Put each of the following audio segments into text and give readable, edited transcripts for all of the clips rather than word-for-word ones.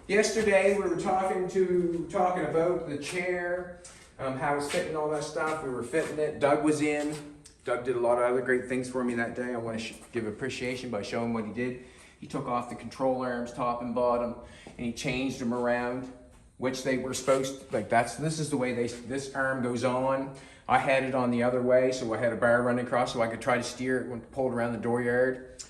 Yesterday we were talking about the chair, how it's fitting, all that stuff. We were fitting it. Doug was in. Doug did a lot of other great things for me that day. I want to give appreciation by showing what he did. He took off the control arms, top and bottom, and he changed them around, which they were supposed to, like this is the way this arm goes on. I had it on the other way, so I had a bar running across so I could try to steer it when pulled around the dooryard.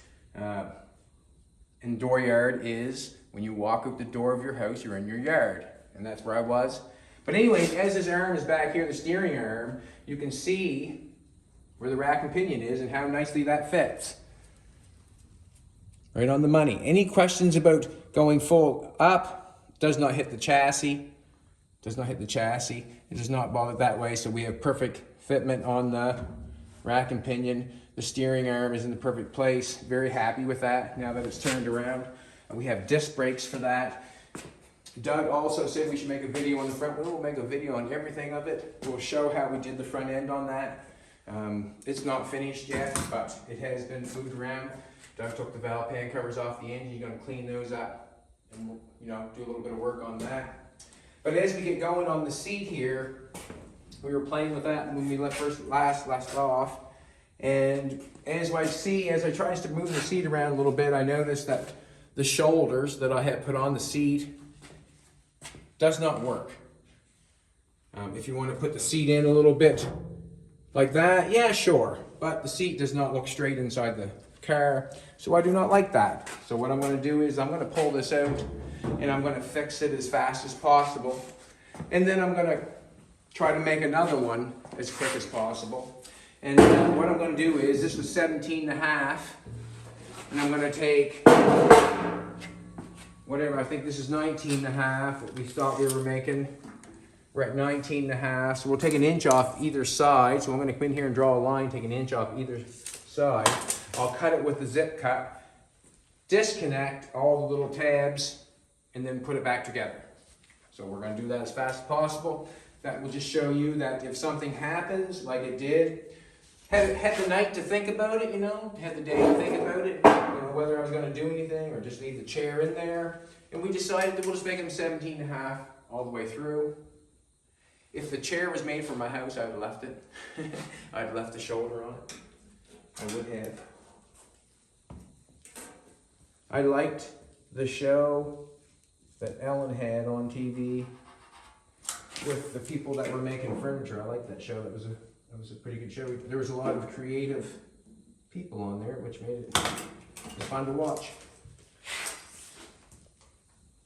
And dooryard is when you walk out the door of your house, you're in your yard. And that's where I was. But anyway, as his arm is back here, the steering arm, you can see where the rack and pinion is and how nicely that fits. Right on the money. Any questions about going full up? Does not hit the chassis. Does not hit the chassis. It does not bother that way, so we have perfect fitment on the rack and pinion. The steering arm is in the perfect place. Very happy with that now that it's turned around. And we have disc brakes for that. Doug also said we should make a video on the front. We'll make a video on everything of it. We'll show how we did the front end on that. It's not finished yet, but it has been moved around. Doug took the valve pan covers off the engine. You're going to clean those up and do a little bit of work on that. But as we get going on the seat here, we were playing with that when we last off. And as I try to move the seat around a little bit, I noticed that the shoulders that I had put on the seat does not work. If you want to put the seat in a little bit like that, yeah, sure. But the seat does not look straight inside the car, so I do not like that. So what I'm going to do is I'm going to pull this out and I'm going to fix it as fast as possible. And then I'm going to try to make another one as quick as possible. And what I'm going to do is, this was 17 and a half, and I'm going to take whatever, I think this is 19 and a half, what we thought we were making. We're at 19 and a half, so we'll take an inch off either side. So I'm going to come in here and draw a line, take an inch off either side. I'll cut it with the zip cut, disconnect all the little tabs, and then put it back together. So we're going to do that as fast as possible. That will just show you that if something happens like it did, had the night to think about it, had the day to think about it, whether I was going to do anything or just leave the chair in there. And we decided that we'll just make them 17 and a half all the way through. If the chair was made for my house, I would have left it. I'd have left the shoulder on it. I would have. I liked the show that Ellen had on TV with the people that were making furniture. I liked that show. That was a pretty good show. There was a lot of creative people on there, which made it fun to watch.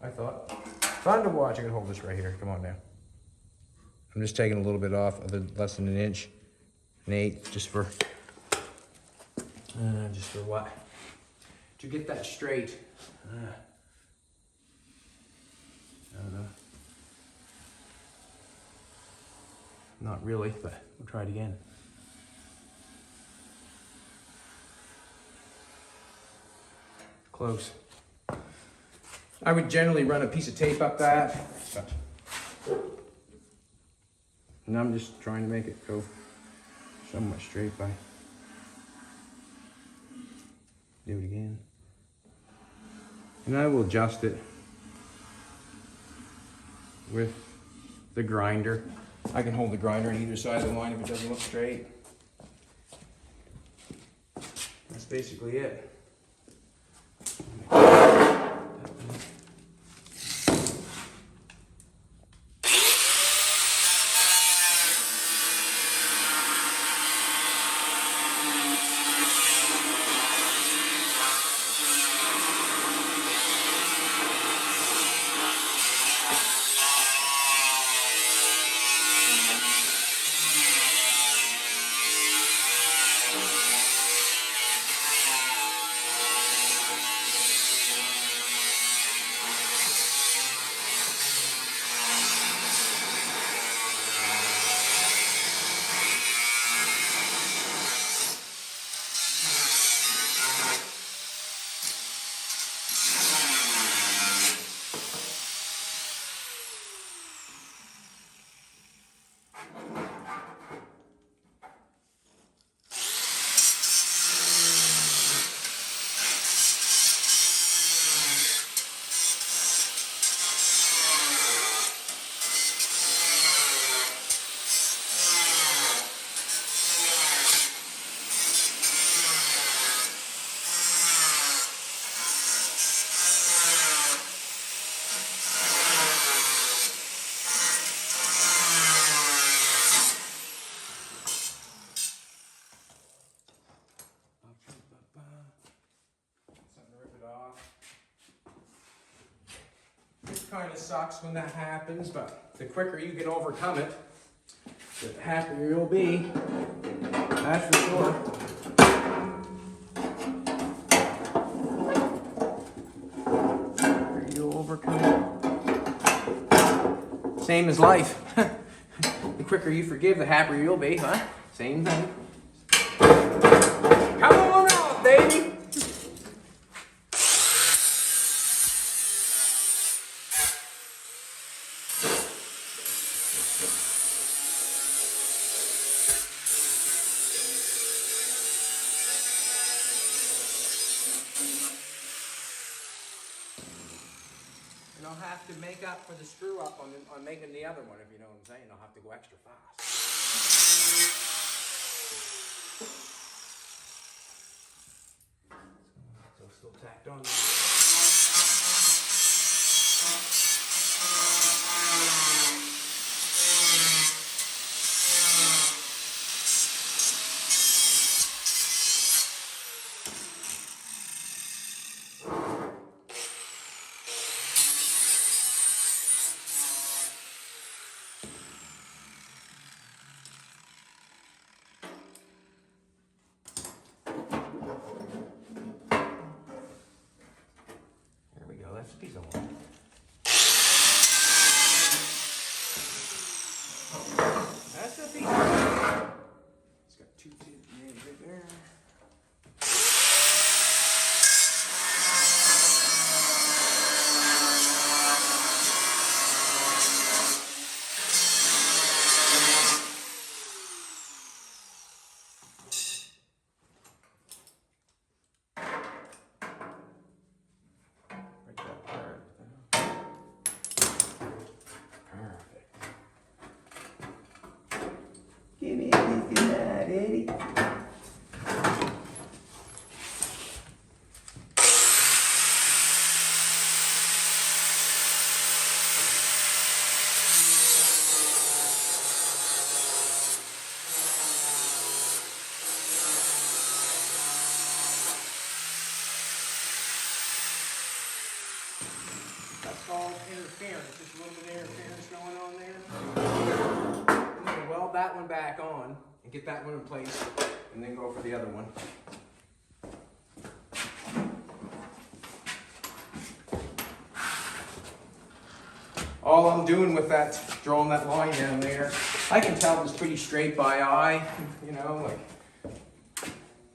I thought. Fun to watch. I can hold this right here. Come on now. I'm just taking a little bit off, less than an inch, an eighth, just for what? To get that straight. I don't know. Not really, but we'll try it again. Close. I would generally run a piece of tape up that, but and I'm just trying to make it go somewhat straight by. Do it again. And I will adjust it with the grinder. I can hold the grinder on either side of the line if it doesn't look straight. That's basically it. kind of sucks when that happens, but the quicker you can overcome it, the happier you'll be. That's for sure. You'll overcome it. Same as life. The quicker you forgive, the happier you'll be, huh? Same thing. Come on out, baby! And I'll have to make up for the screw up on making the other one, if you know what I'm saying. I'll have to go extra fast. So still tacked on. That's a piece of wood. That's a piece of wood. It's got two teeth right there. Give me a piece of that, Eddie. That's called interference. Just a little bit of interference going on there. I'm going to weld that one back on and get that one in place and then go for the other one. All I'm doing with that, drawing that line down there, I can tell it's pretty straight by eye, you know, I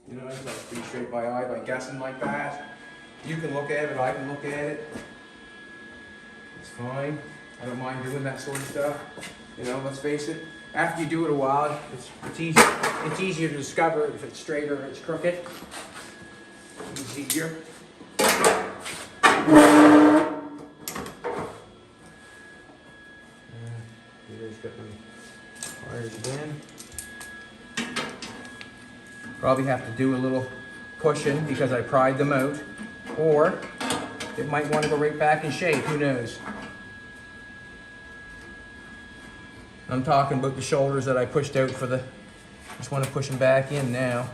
can tell it's pretty straight by eye by guessing like that. You can look at it, I can look at it. It's fine. I don't mind doing that sort of stuff. You know, let's face it. After you do it a while, it's easier to discover if it's straight or if it's crooked. It's easier. Here's got my wires again. Probably have to do a little pushing because I pried them out. Or it might want to go right back in shape, who knows. I'm talking about the shoulders that I pushed out for the, just want to push them back in now.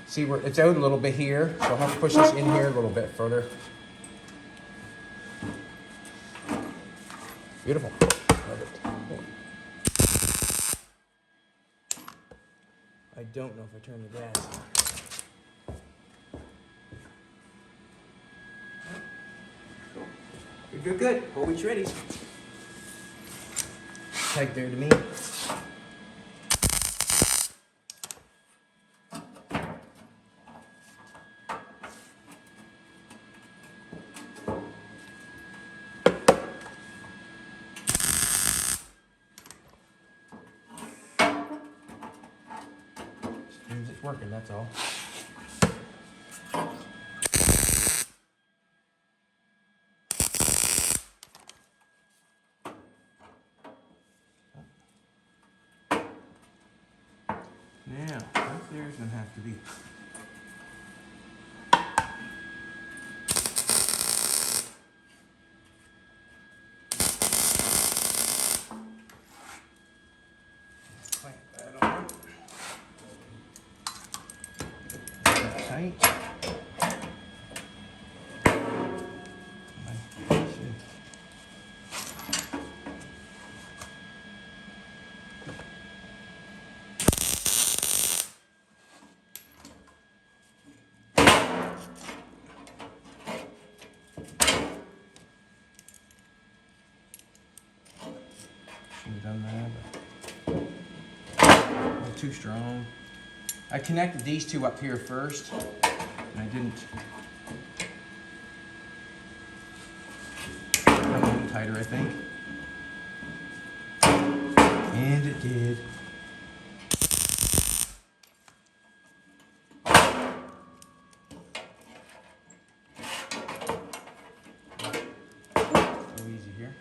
See where it's out a little bit here, so I'll have to push this in here a little bit further. Beautiful. Love it. I don't know if I turn the gas on. Good, good. Whole wheat's ready. Tight there to me. Just means it's working, that's all. Now, right there's gonna have to be. Clamp that on. Tight. done that, but a little too strong. I connected these two up here first, and I didn't come a little tighter, I think. And it did. So easy here.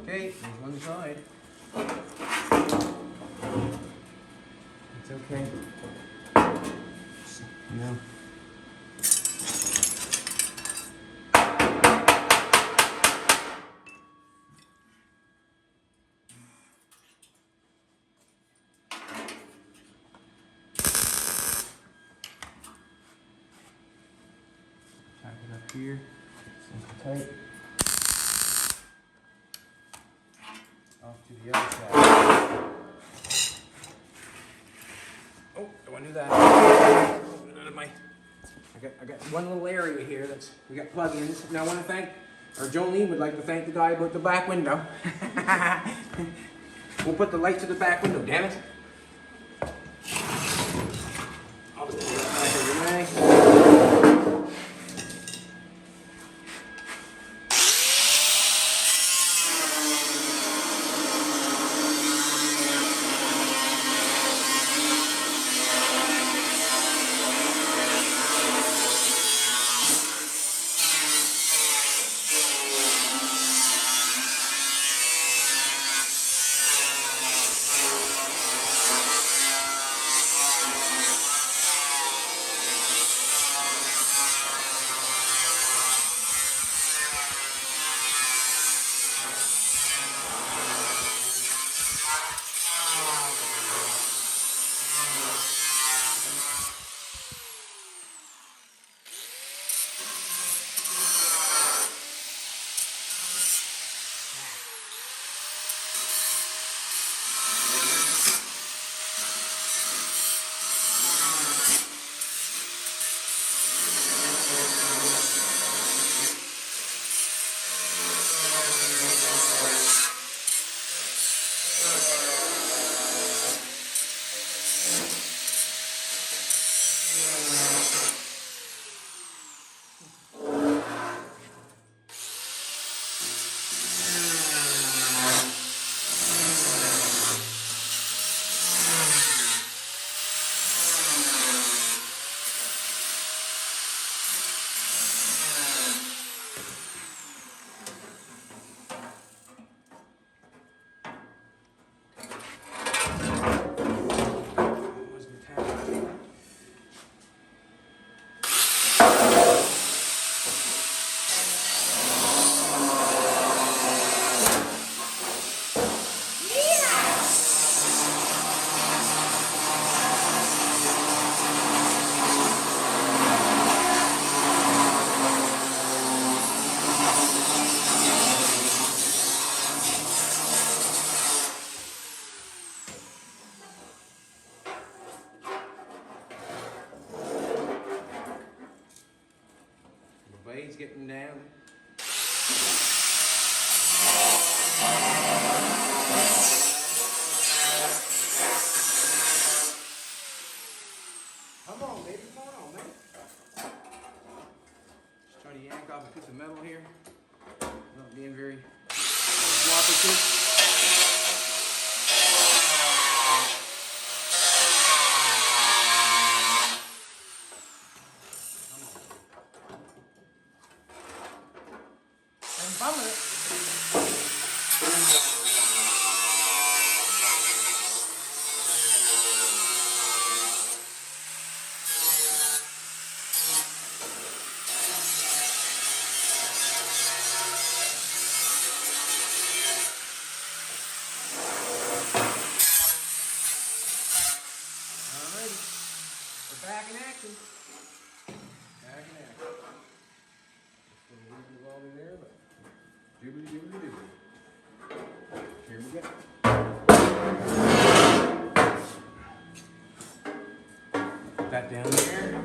Okay, there's one side. It's okay. You know. Tack it up here. Super tight. Off to the other side. Oh, don't want to do that. Out of my, I got one little area here that's, we got plug-ins. Now I want to thank, or Jolene would like to thank the guy about the back window. We'll put the lights in the back window, damn it. I'll just put it back here, blade's getting down. Come on, baby, come on, man. Just trying to yank off a piece of metal here. Not being very cooperative. Back in action. Back in action. Just a little bit all in there, but doobly doobly doobly. Here we go. that down there.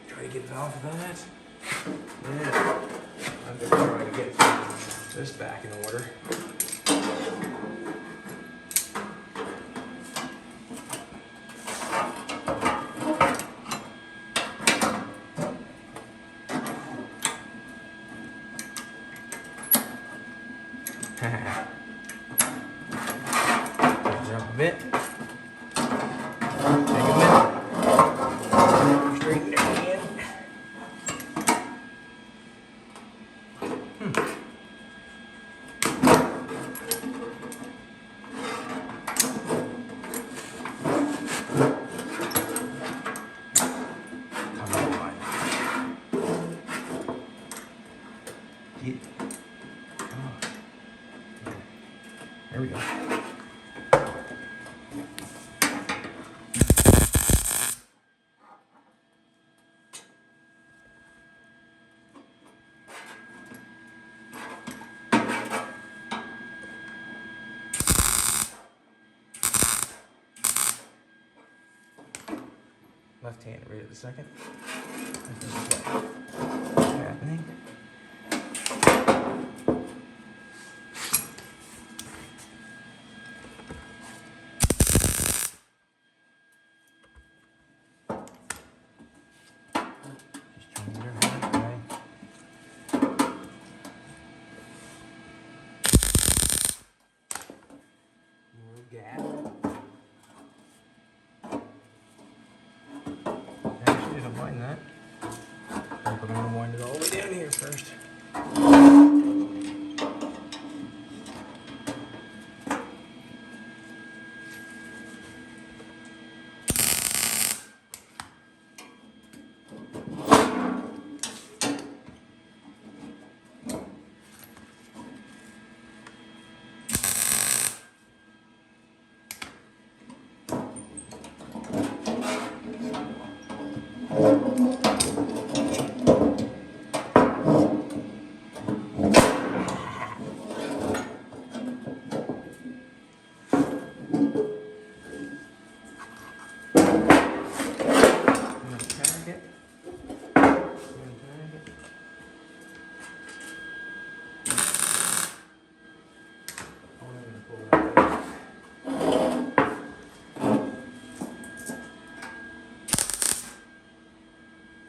Try to get it off of that. Yeah. I'm just trying to get this back in order. Jump a bit. Take a minute. Straighten it again. Come on. Get. Oh. There we go. Left hand right at the second. What's happening? Just trying to get her hand right. More gap. Actually, I don't mind that. I'm going to wind it all the way down here first.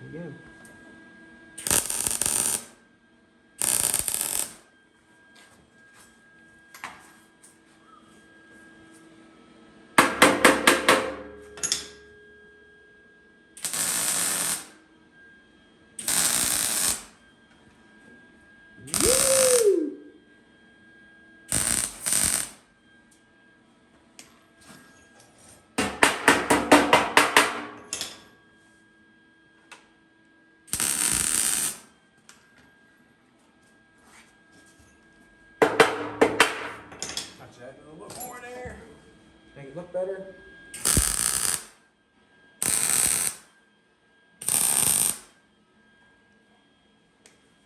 Again. That a little bit more there. Make it look better.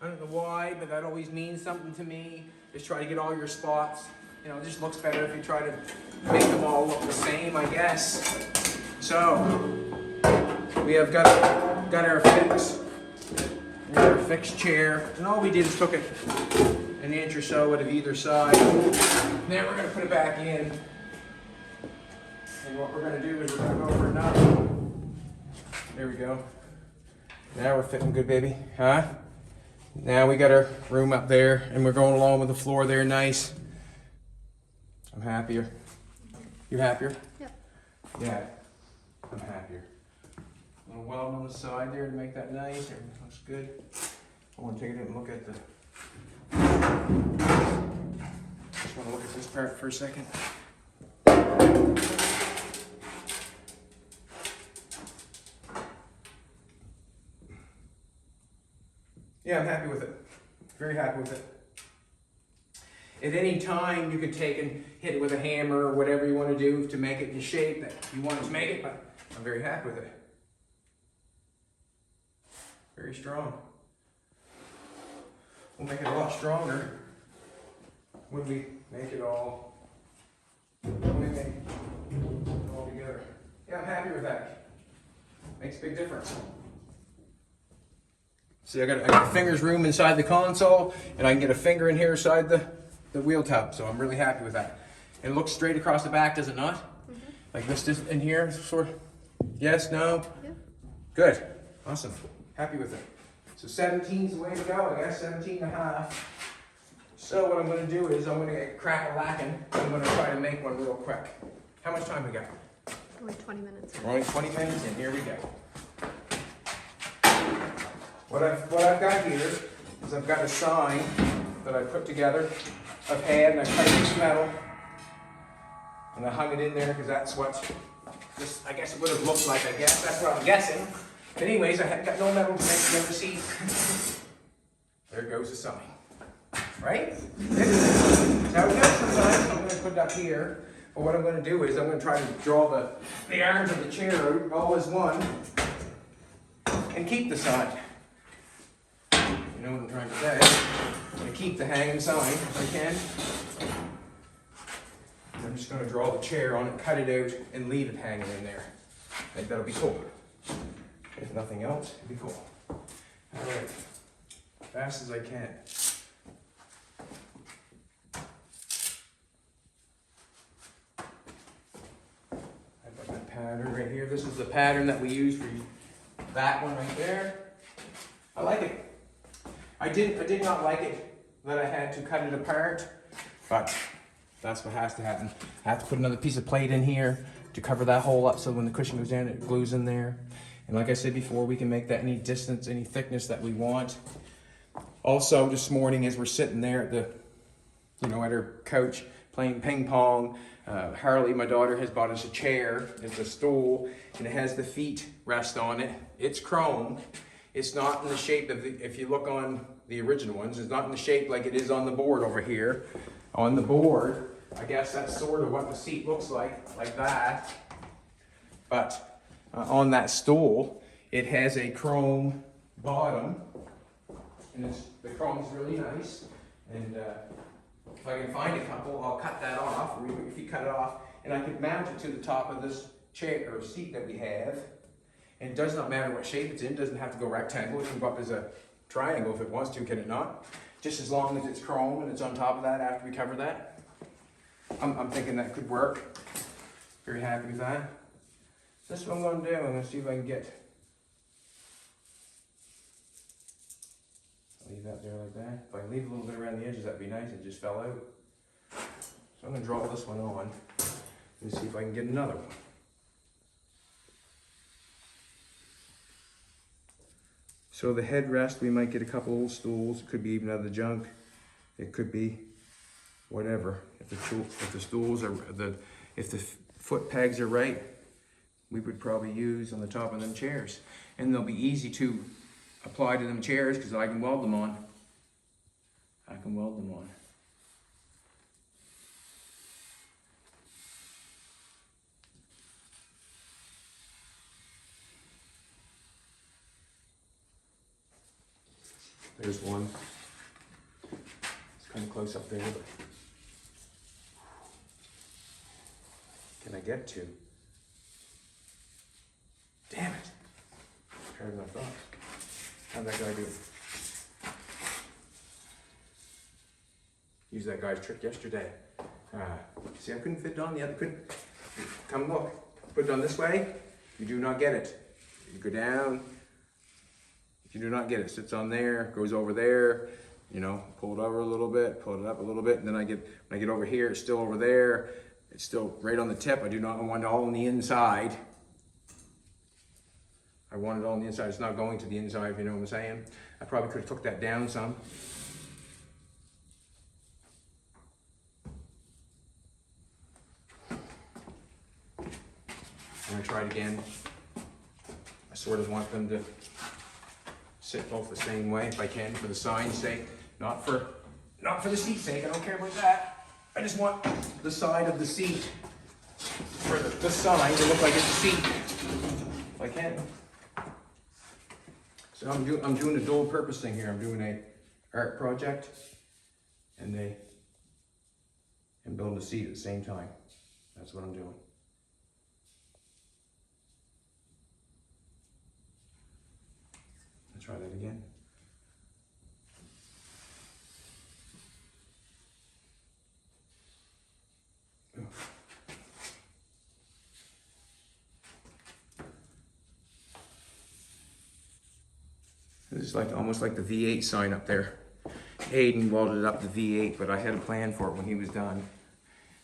I don't know why, but that always means something to me. Just try to get all your spots. You know, it just looks better if you try to make them all look the same, I guess. So, we have got our fix. We got our fixed chair. And all we did is took it an inch or so out of either side. Then we're going to put it back in. And what we're going to do is we're going to go for a nut. There we go. Now we're fitting good, baby. Huh? Now we got our room up there and we're going along with the floor there nice. I'm happier. You happier? Yep. Yeah. I'm happier. A little weld on the side there to make that nice. Everything looks good. I want to take it and look at the... Just want to look at this part for a second. Yeah, I'm happy with it. Very happy with it. At any time, you could take and hit it with a hammer or whatever you want to do to make it in the shape that you want it to make it, but I'm very happy with it. Very strong. We'll make it a lot stronger when we make it all Yeah, I'm happy with that. Makes a big difference. See, I got fingers room inside the console, and I can get a finger in here inside the wheel tub, so I'm really happy with that. And it looks straight across the back, does it not? Mm-hmm. Like this in here, sort of. Yes, no? Yeah. Good. Awesome. Happy with it. So 17's the way to go, I guess, 17 and a half. So what I'm going to do is I'm going to get crack-a-lacking. I'm going to try to make one real quick. How much time we got? Only 20 minutes. We're only 20 minutes in. Here we go. What I've got here is I've got a sign that I put together. I've had, and I cut a piece of metal, and I hung it in there because that's what this, I guess it would have looked like. I guess that's what I'm guessing. But anyways, I have got no metal to make the other seat. There goes the sign. Right? Now we got some signs. I'm going to put it up here. But what I'm going to do is I'm going to try to draw the arms of the chair out all as one, and keep the sign. You know what I'm trying to say? I'm going to keep the hanging sign if I can. And I'm just going to draw the chair on it, cut it out, and leave it hanging in there. I think that'll be cool. If nothing else, it'll be cool. Alright. Fast as I can. I've got my pattern right here. This is the pattern that we use for that one right there. I like it. I did not like it that I had to cut it apart, but that's what has to happen. I have to put another piece of plate in here to cover that hole up so when the cushion goes down, it glues in there. And like I said before, we can make that any distance, any thickness that we want. Also, this morning as we're sitting there at at her couch playing ping pong, Harley, my daughter, has bought us a chair. It's a stool, and it has the feet rest on it. It's chrome. It's not in the shape of if you look on the original ones, it's not in the shape like it is on the board over here. On the board, I guess that's sort of what the seat looks like that. But on that stool, it has a chrome bottom, and the chrome's really nice. And if I can find a couple, I'll cut that off, or even if you cut it off, and I could mount it to the top of this chair or seat that we have. And it does not matter what shape it's in. It doesn't have to go rectangle. It can go up as a triangle if it wants to, can it not? Just as long as it's chrome and it's on top of that after we cover that. I'm thinking that could work. Very happy with that. This is what I'm going to do. I'm going to see if I can get. Leave that there like that. If I can leave a little bit around the edges, that'd be nice. It just fell out. So I'm going to draw this one on and see if I can get another one. So the headrest, we might get a couple old stools. It could be even out of the junk. It could be whatever. If the stools are if the foot pegs are right, we would probably use on the top of them chairs, and they'll be easy to apply to them chairs because I can weld them on. There's one. It's kind of close up there, but can I get to? Damn it. Harder than I thought. How'd that guy do it? Used that guy's trick yesterday. See, I couldn't fit it on the other. Come look. Put it on this way. You do not get it. You go down. If you do not get it, sits on there, goes over there, pull it over a little bit, pull it up a little bit, and then when I get over here, it's still over there. It's still right on the tip. I do not want it all on the inside. I want it all on the inside. It's not going to the inside, if you know what I'm saying. I probably could have took that down some. I'm gonna try it again. I sort of want them to sit both the same way if I can, for the sign's sake, not for the seat's sake. I don't care about that. I just want the side of the seat for the sign to look like it's a seat, if I can. So I'm doing a dual purpose thing here. I'm doing a art project and building a seat at the same time. That's what I'm doing. try that again. This is like almost like the V8 sign up there. Hayden welded up the V8, but I had a plan for it when he was done.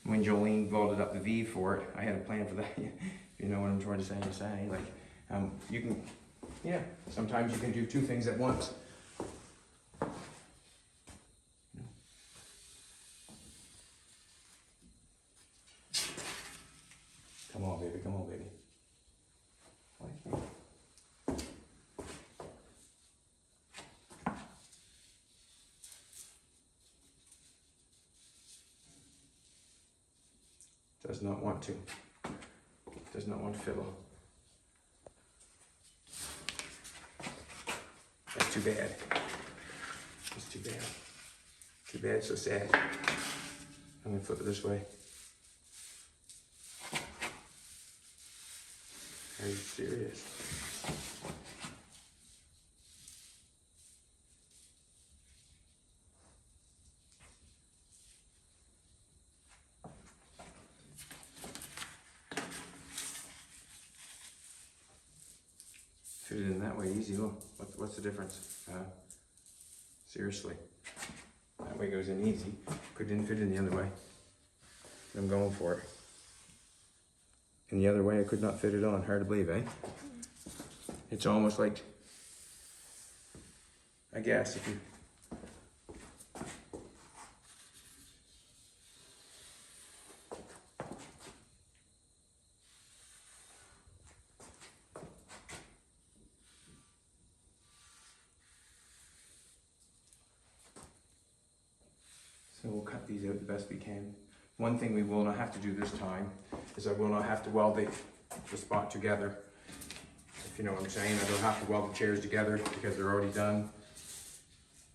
When Jolene welded up the V for it, I had a plan for that. You know what I'm trying to say? Like, you can, yeah, sometimes you can do two things at once. Come on, baby, come on, baby. Does not want to. Does not want to fiddle. That's too bad. That's too bad. Too bad, so sad. I'm gonna flip it this way. Are you serious? Fit it in that way, easy. Look, what's the difference? Seriously, that way goes in easy. Didn't fit in the other way. I'm going for it. And the other way, I could not fit it on. Hard to believe, eh? It's almost like, I guess, if you. So we'll cut these out the best we can. One thing we will not have to do this time is I will not have to weld the spot together. If you know what I'm saying, I don't have to weld the chairs together because they're already done.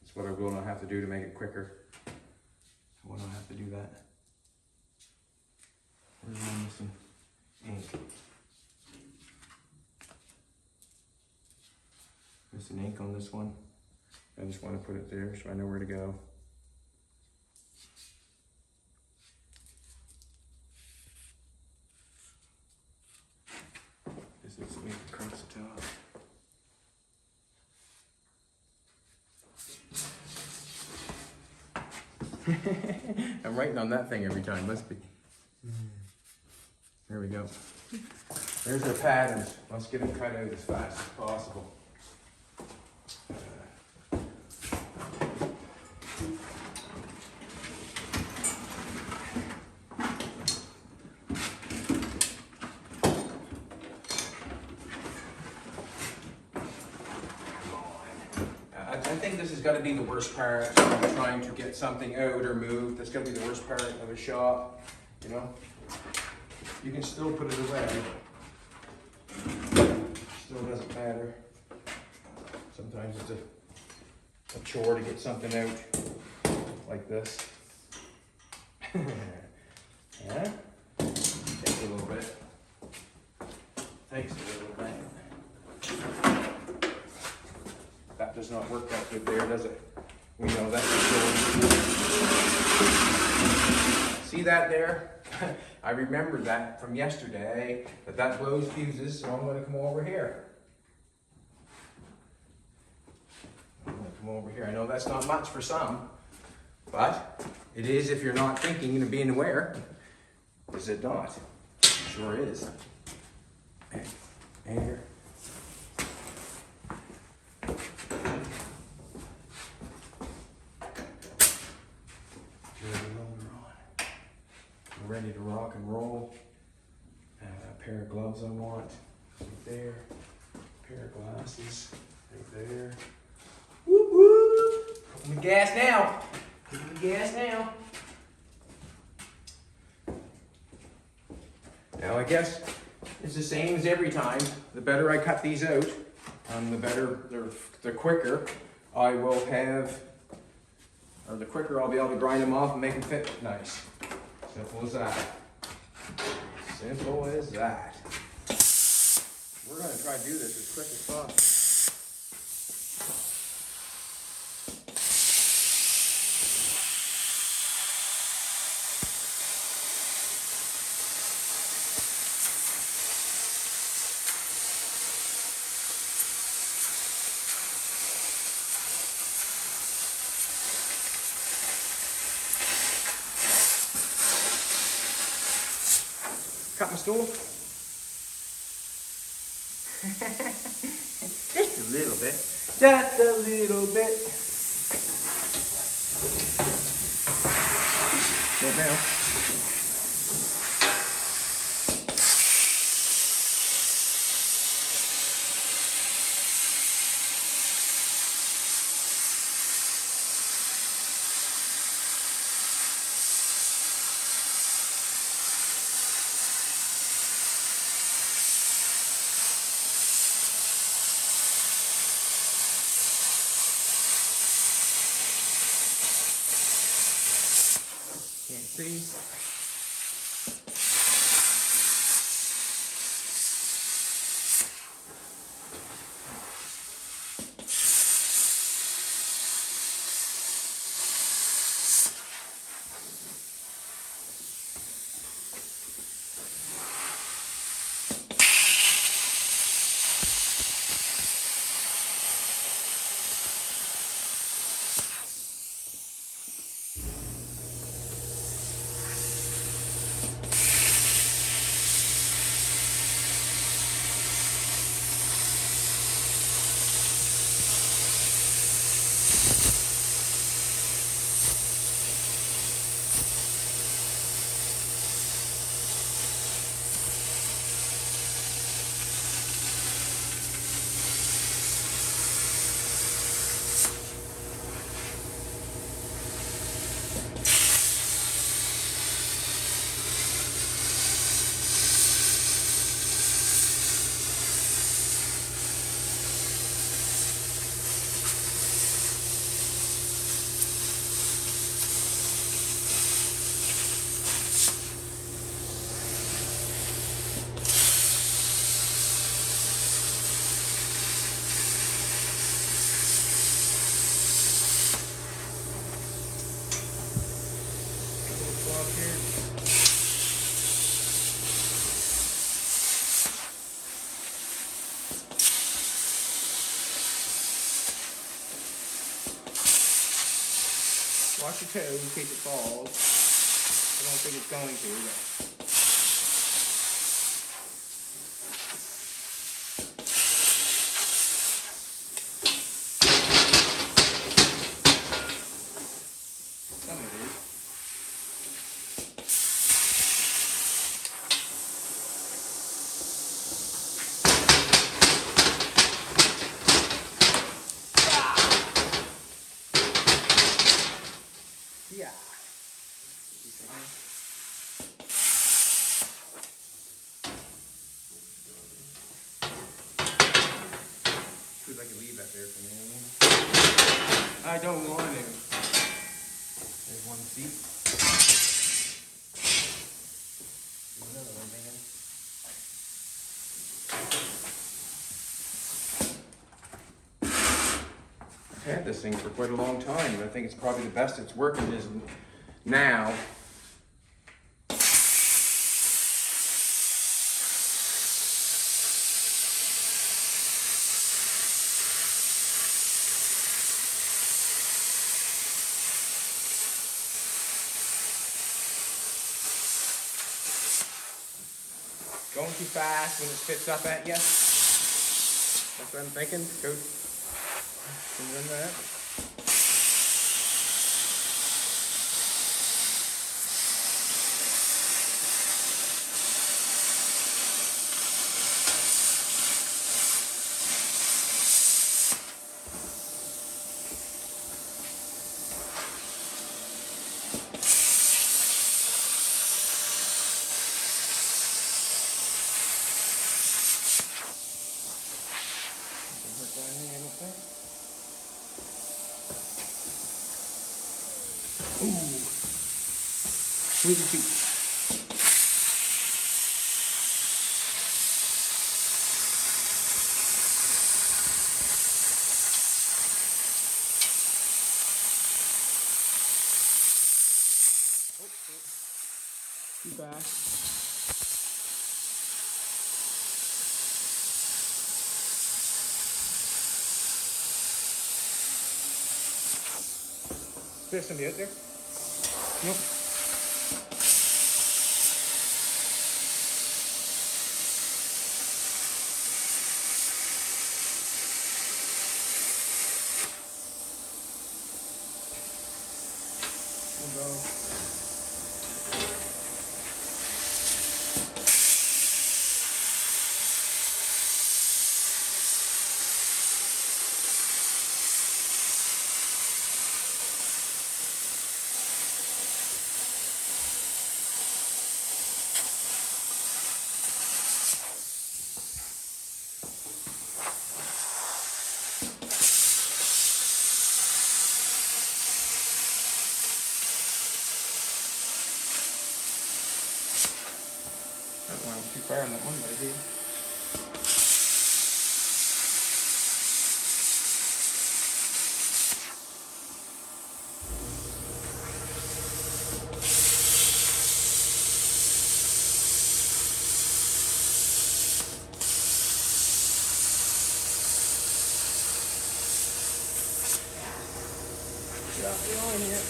That's what I will not have to do to make it quicker. I will not have to do that. Where's my missing ink? Missing ink on this one. I just want to put it there so I know where to go. This ink across the top. I'm writing on that thing every time, must be. There we go. There's our patterns. Let's get them cut out as fast as possible. I think this has got to be the worst part of trying to get something out or moved. That's got to be the worst part of a shop, you know? You can still put it away. Still doesn't matter. Sometimes it's a chore to get something out like this. Yeah? Takes a little bit. Takes a little bit. That does not work that good there, does it? We know that's for sure. See that there? I remember that from yesterday, that blows fuses, so I'm going to come over here. I'm going to come over here. I know that's not much for some, but it is if you're not thinking and being aware. Is it not? It sure is. And here. Ready to rock and roll. A pair of gloves I want, right there. A pair of glasses, right there. Whoop whoop! Put the gas now. Put the gas now. Now I guess it's the same as every time. The better I cut these out, the quicker I will have, or the quicker I'll be able to grind them off and make them fit nice. Simple as that. Simple as that. We're going to try to do this as quick as possible. cut my stool. Just a little bit. Just a little bit. Right now. Can't see. Watch your toe in case it falls. I don't think it's going to, but... some of it is. Yeah. Feels like you leave that there for me. I don't want to. There's one seat. There's another one, man. I've had this thing for quite a long time, and I think it's probably the best it's working is now. Going too fast when it spits up at you. That's what I'm thinking. Go and run that. Ooh. Sweet and sweet. Too fast. Is there somebody out there? Nope. We'll go. I went too far on that one, but I did. Get off the line here.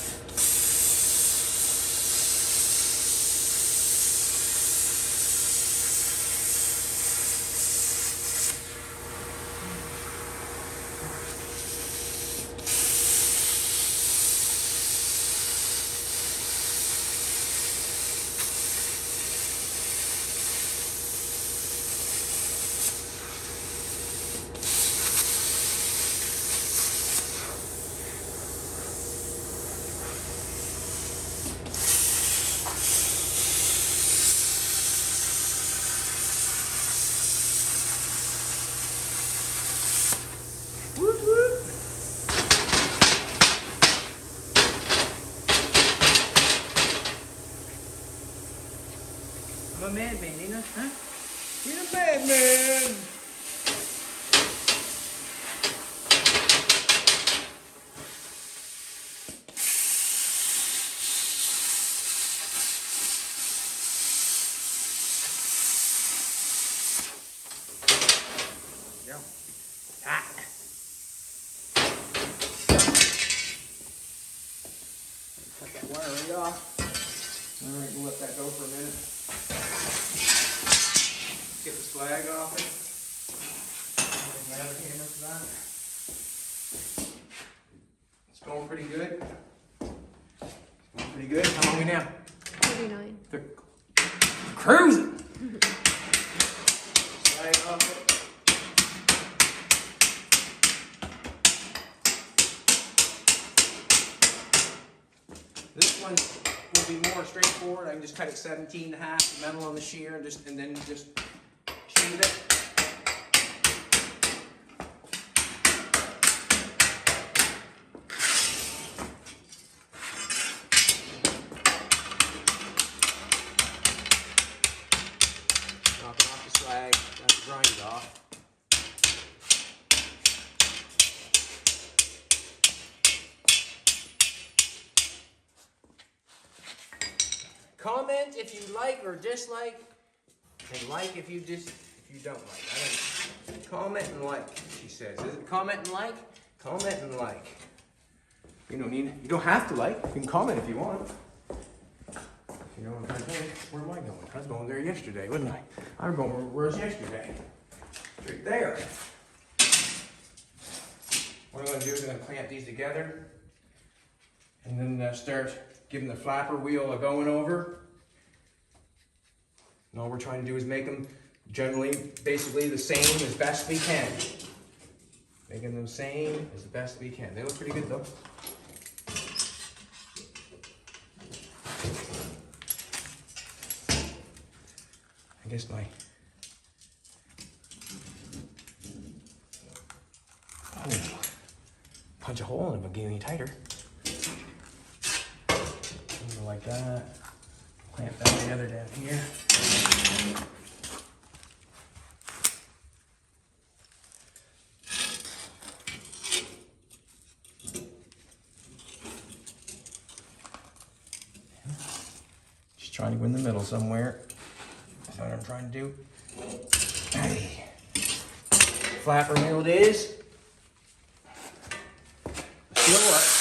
I'm a madman, ain't I? Huh? You're a madman! There we go. Ah! Cut that wire right off. Alright, we'll let that go for a minute. Get the slag off it. My other hammer for that. It's going pretty good. It's going pretty good. How long are we now? 39. Cruising! Slag off it. This one will be more straightforward. I can just cut it 17.5 metal on the shear and then just sheathe it. Knocking off the slag, have to grind it off. Comment if you like or dislike, and like if you don't like. I don't know. Comment and like, she says. Is it comment and like? Comment and like. You don't have to like. You can comment if you want. You know what I'm saying? Where am I going? I was going there yesterday, wasn't I? I was going where was yesterday? Right there. What I'm going to do is I'm going to clamp these together, and then start giving the flapper wheel a going over. And all we're trying to do is make them generally, basically the same as best we can. Making them same as the best we can. They look pretty good though. I guess my punch a hole in it, but get any tighter. Like that. Clamp that together down here. Just trying to go in the middle somewhere. That's what I'm trying to do. Hey. Flapper wheel it is. Still works.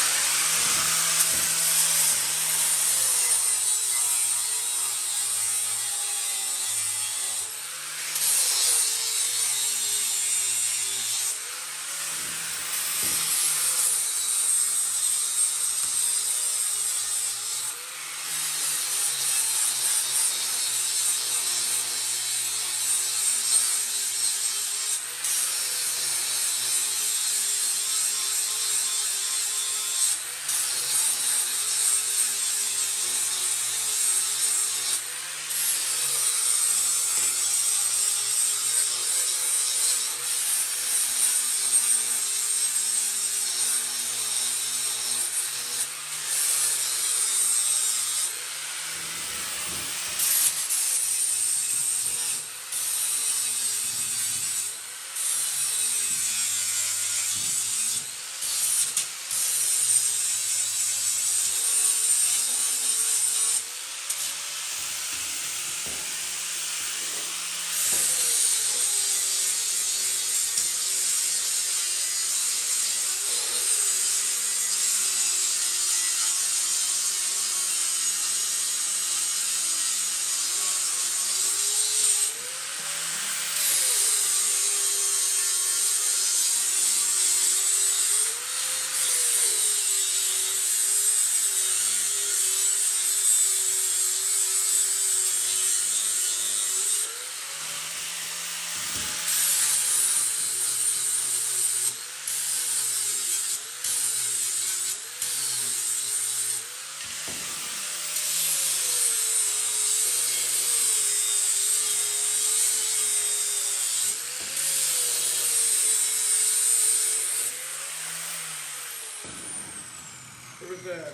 There was a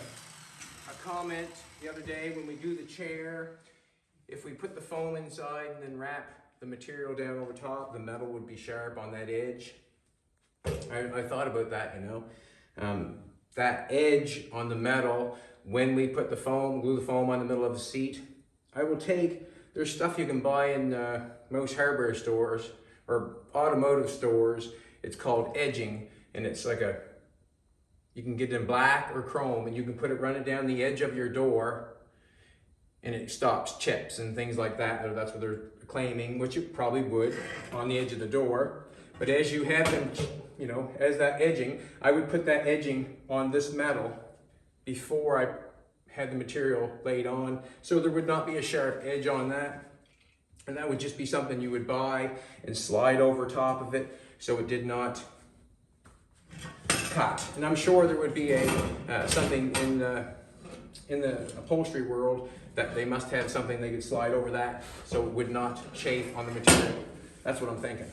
comment the other day when we do the chair, if we put the foam inside and then wrap the material down over top, the metal would be sharp on that edge. I thought about that, you know. That edge on the metal, when we put the foam, glue the foam on the middle of the seat, there's stuff you can buy in most hardware stores or automotive stores. It's called edging, and it's like you can get it in black or chrome, and you can run it down the edge of your door, and it stops chips and things like that. Or that's what they're claiming, which it probably would on the edge of the door. But as you have them, you know, as that edging, I would put that edging on this metal before I had the material laid on, so there would not be a sharp edge on that. And that would just be something you would buy and slide over top of it so it did not cut. And I'm sure there would be something in the upholstery world that they must have something they could slide over that so it would not chafe on the material. That's what I'm thinking.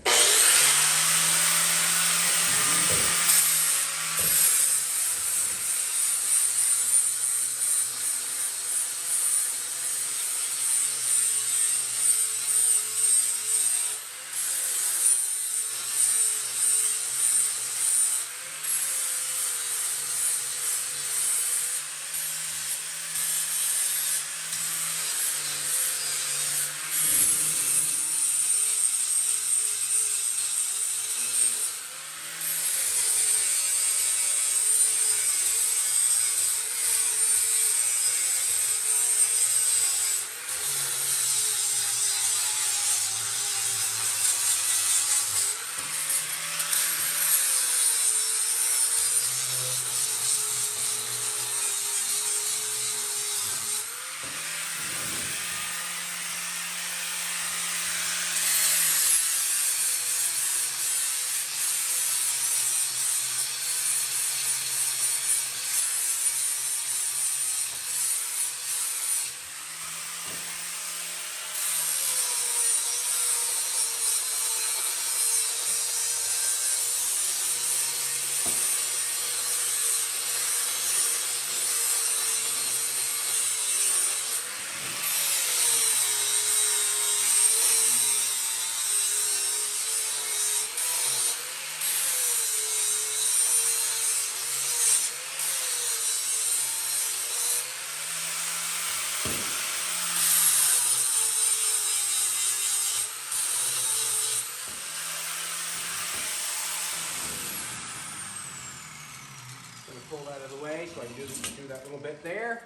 Pull that out of the way so I can do that little bit there.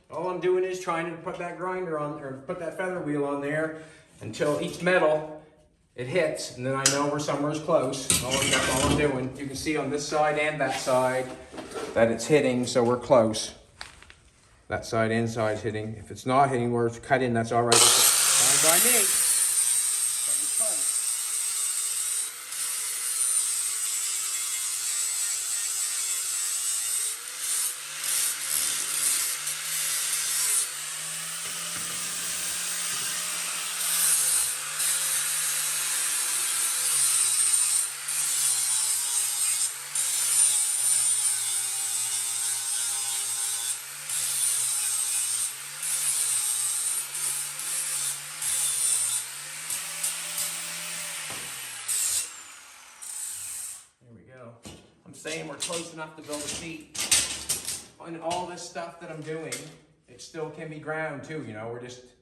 All I'm doing is trying to put that grinder on, or put that feather wheel on there until each metal it hits, and then I know we're somewhere's close. That's all I'm doing. You can see on this side and that side that it's hitting, so we're close. That side and side's hitting. If it's not hitting where it's cut in, that's all right. Fine by me. But we're close. I'm saying we're close enough to build a seat. And all this stuff that I'm doing, it still can be ground too, you know,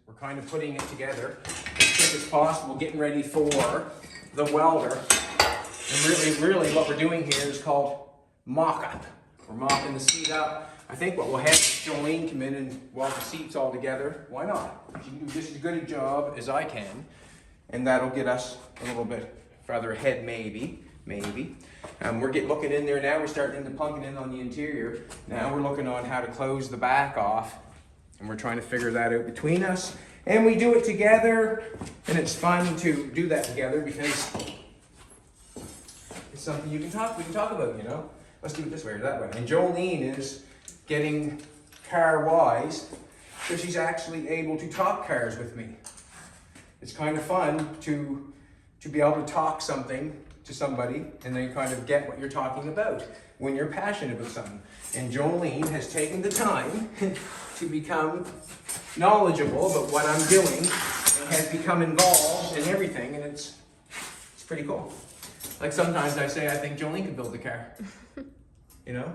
we're kind of putting it together as quick as possible, getting ready for the welder. And really what we're doing here is called mock-up. We're mocking the seat up. I think what we'll have is Jolene come in and weld the seats all together. Why not? She can do just as good a job as I can, and that'll get us a little bit further ahead, maybe. We're looking in there now. We're starting to plunking in on the interior. Now we're looking on how to close the back off, and we're trying to figure that out between us. And we do it together, and it's fun to do that together because it's something we can talk about, you know. Let's do it this way or that way. And Jolene is getting car wise, so she's actually able to talk cars with me. It's kind of fun to be able to talk something to to somebody and they kind of get what you're talking about when you're passionate about something. And Jolene has taken the time to become knowledgeable about what I'm doing and has become involved in everything, and it's pretty cool. Like sometimes I say I think Jolene could build a car. You know?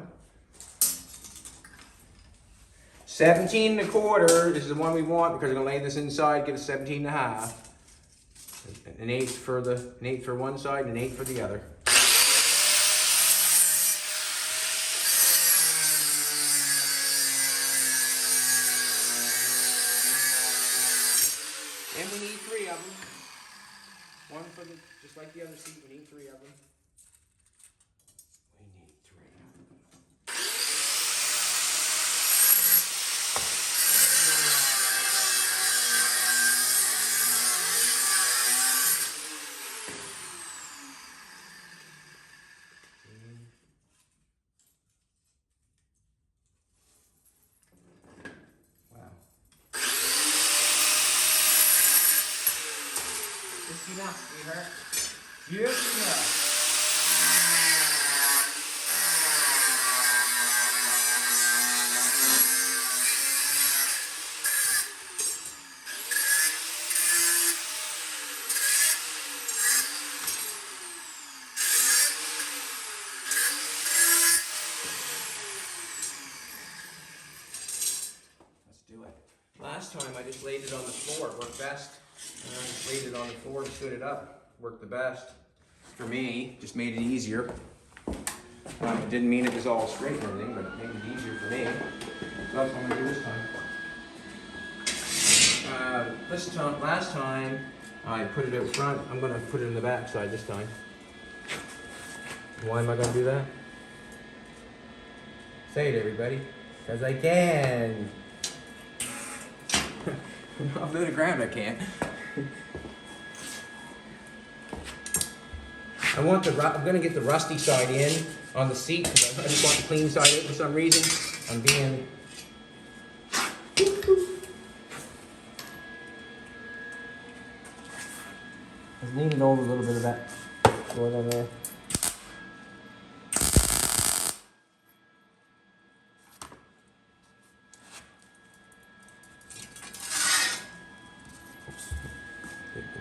17 1/4, this is the one we want because we're gonna lay this inside, get a 17 1/2. An eighth for one side and an eighth for the other. And we need 3 of them. One for the, just like the other seat, we need 3 of them. We need 3 of them. Just enough, sweetheart. Just enough. Let's do it. Last time I just laid it on the floor. It worked best. And I just laid it on the floor and stood it up. Worked the best. For me, just made it easier. It didn't mean it was all straight or anything, but it made it easier for me. So that's what I'm going to do this time. Last time, I put it out front. I'm going to put it in the back side this time. Why am I going to do that? Say it, everybody. Because I can. Off the ground I can't. I'm gonna get the rusty side in on the seat because I just want the clean side out for some reason. I'm being. Let's lean it over a little bit of that. Go down there.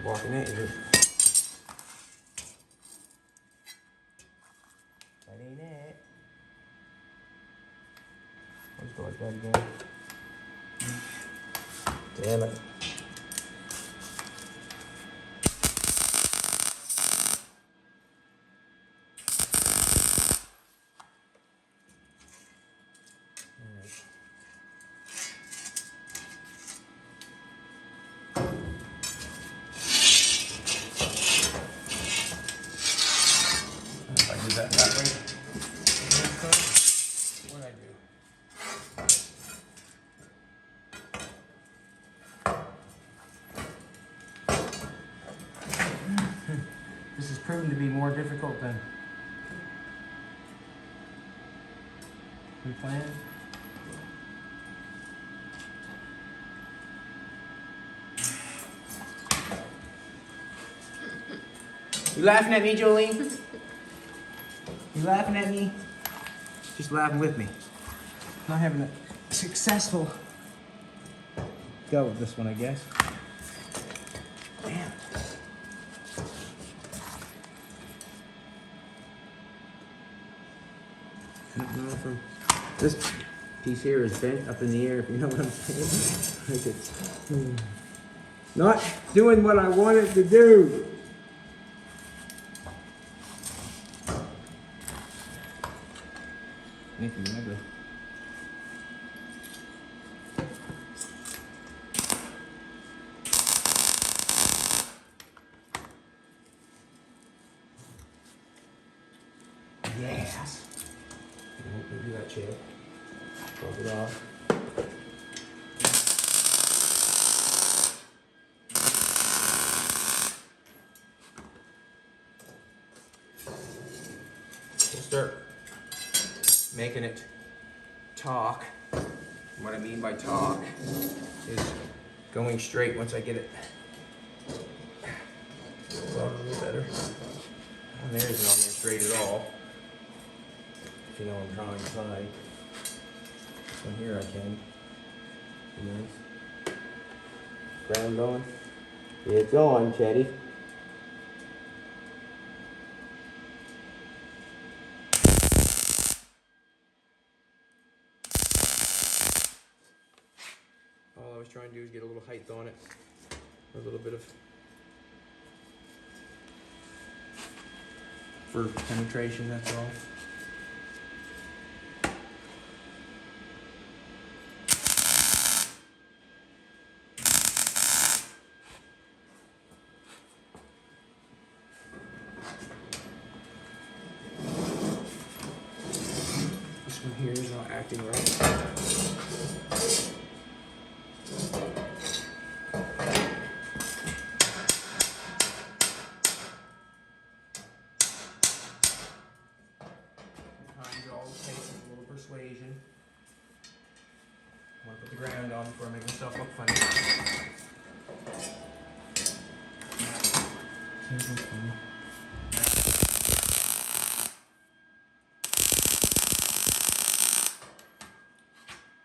Walking at you. That ain't it. Let's go like that again. Damn it. That way. What I do? This has proven to be more difficult than we planned. You laughing at me, Jolene? You laughing at me? Just laughing with me. Not having a successful go with this one, I guess. Damn. I don't know if this piece here is bent up in the air, if you know what I'm saying. Like it's not doing what I want it to do. Thank you, remember. Yes. We'll do that chair. Drop it off. We'll start making it talk. What I mean by talk is going straight once I get it a little better. And there isn't on there straight at all. If you know I'm drawing side. So here I can. Nice. Ground on. It's on, Chetty. All I was trying to do is get a little height on it. A little bit of for penetration, that's all. This one here is not acting right. Persuasion. I want to put the ground on before I make myself look funny.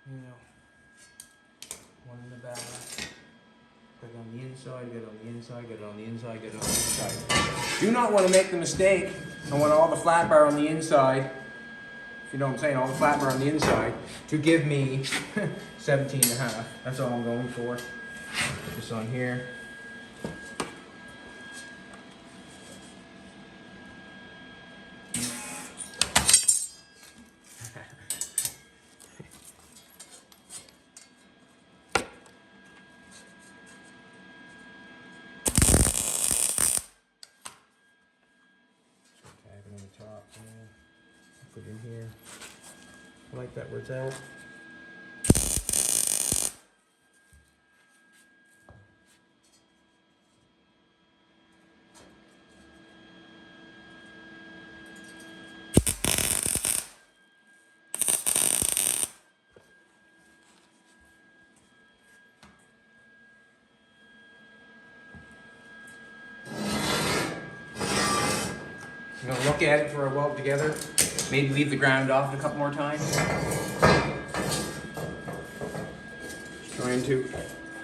You know, one in the back. Get it on the inside, get it on the inside, get it on the inside, get it on the inside. Do not want to make the mistake. I want all the flat bar on the inside. If you know what I'm saying, all the flat bar on the inside to give me 17.5. That's all I'm going for. Put this on here. Tag it on the top. Yeah. Put it in here. I like that where it's at. I'm going to look at it for a weld together. Maybe leave the ground off a couple more times. Just trying to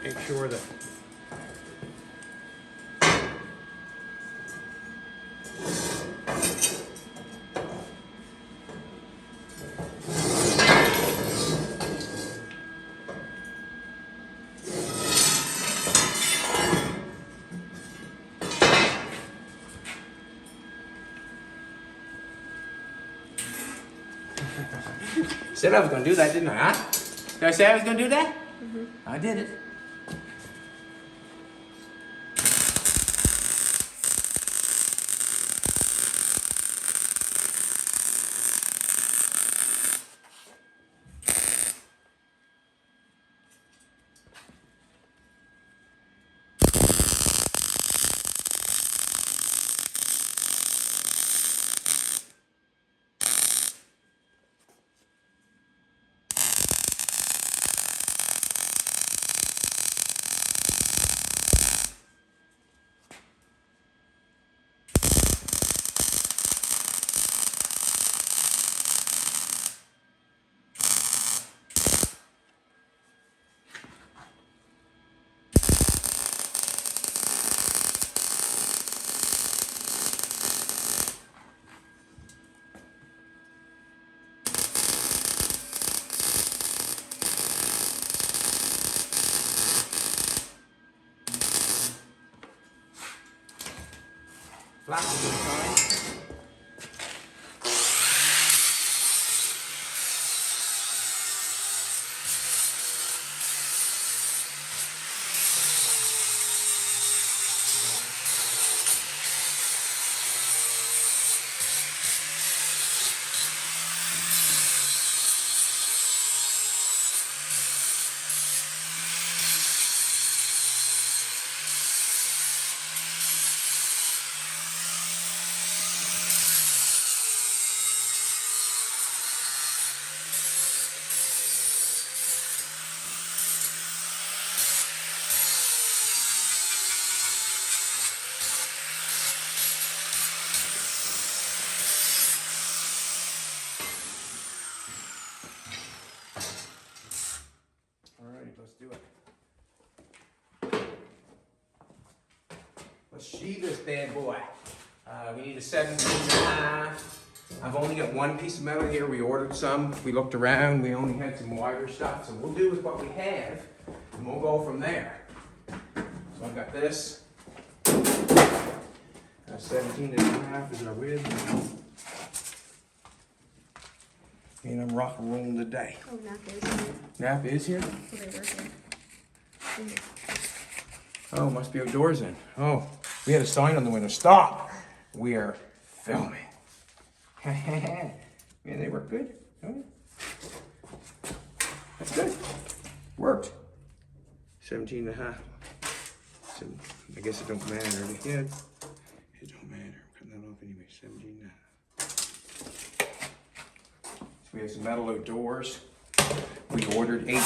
make sure that said I was going to do that, didn't I? Huh? Did I say I was going to do that? Mm-hmm. I did it. Flat a good time. sheathe this bad boy. We need a 17.5. I've only got one piece of metal here. We ordered some. We looked around. We only had some wider stuff. So we'll do with what we have, and we'll go from there. So I've got this. 17.5 is our width. And I'm rock and rolling today. Oh, nap is here. Nap is here? Oh, they work here. Oh, must be outdoors then. Oh, we had a sign on the window. Stop! We are filming. Man, they work good, don't they? That's good. Worked. 17.5. So I guess it don't matter. Yeah, it don't matter. I'm cutting that off anyway. 17.5. So we have some metal outdoors. We ordered 18.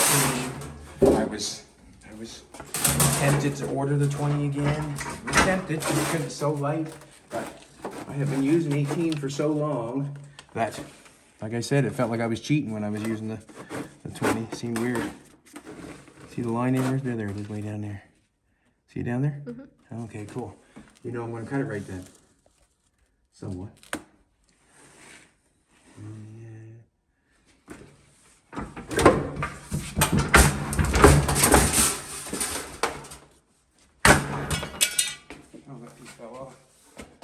I was tempted to order the 20 again. I was tempted because it's so light, but I have been using 18 for so long that, like I said, it felt like I was cheating when I was using the 20. It seemed weird. See the line there? There it is, way down there. See it down there? Mm-hmm. Okay, cool. You know I'm going to cut it right then. Somewhat.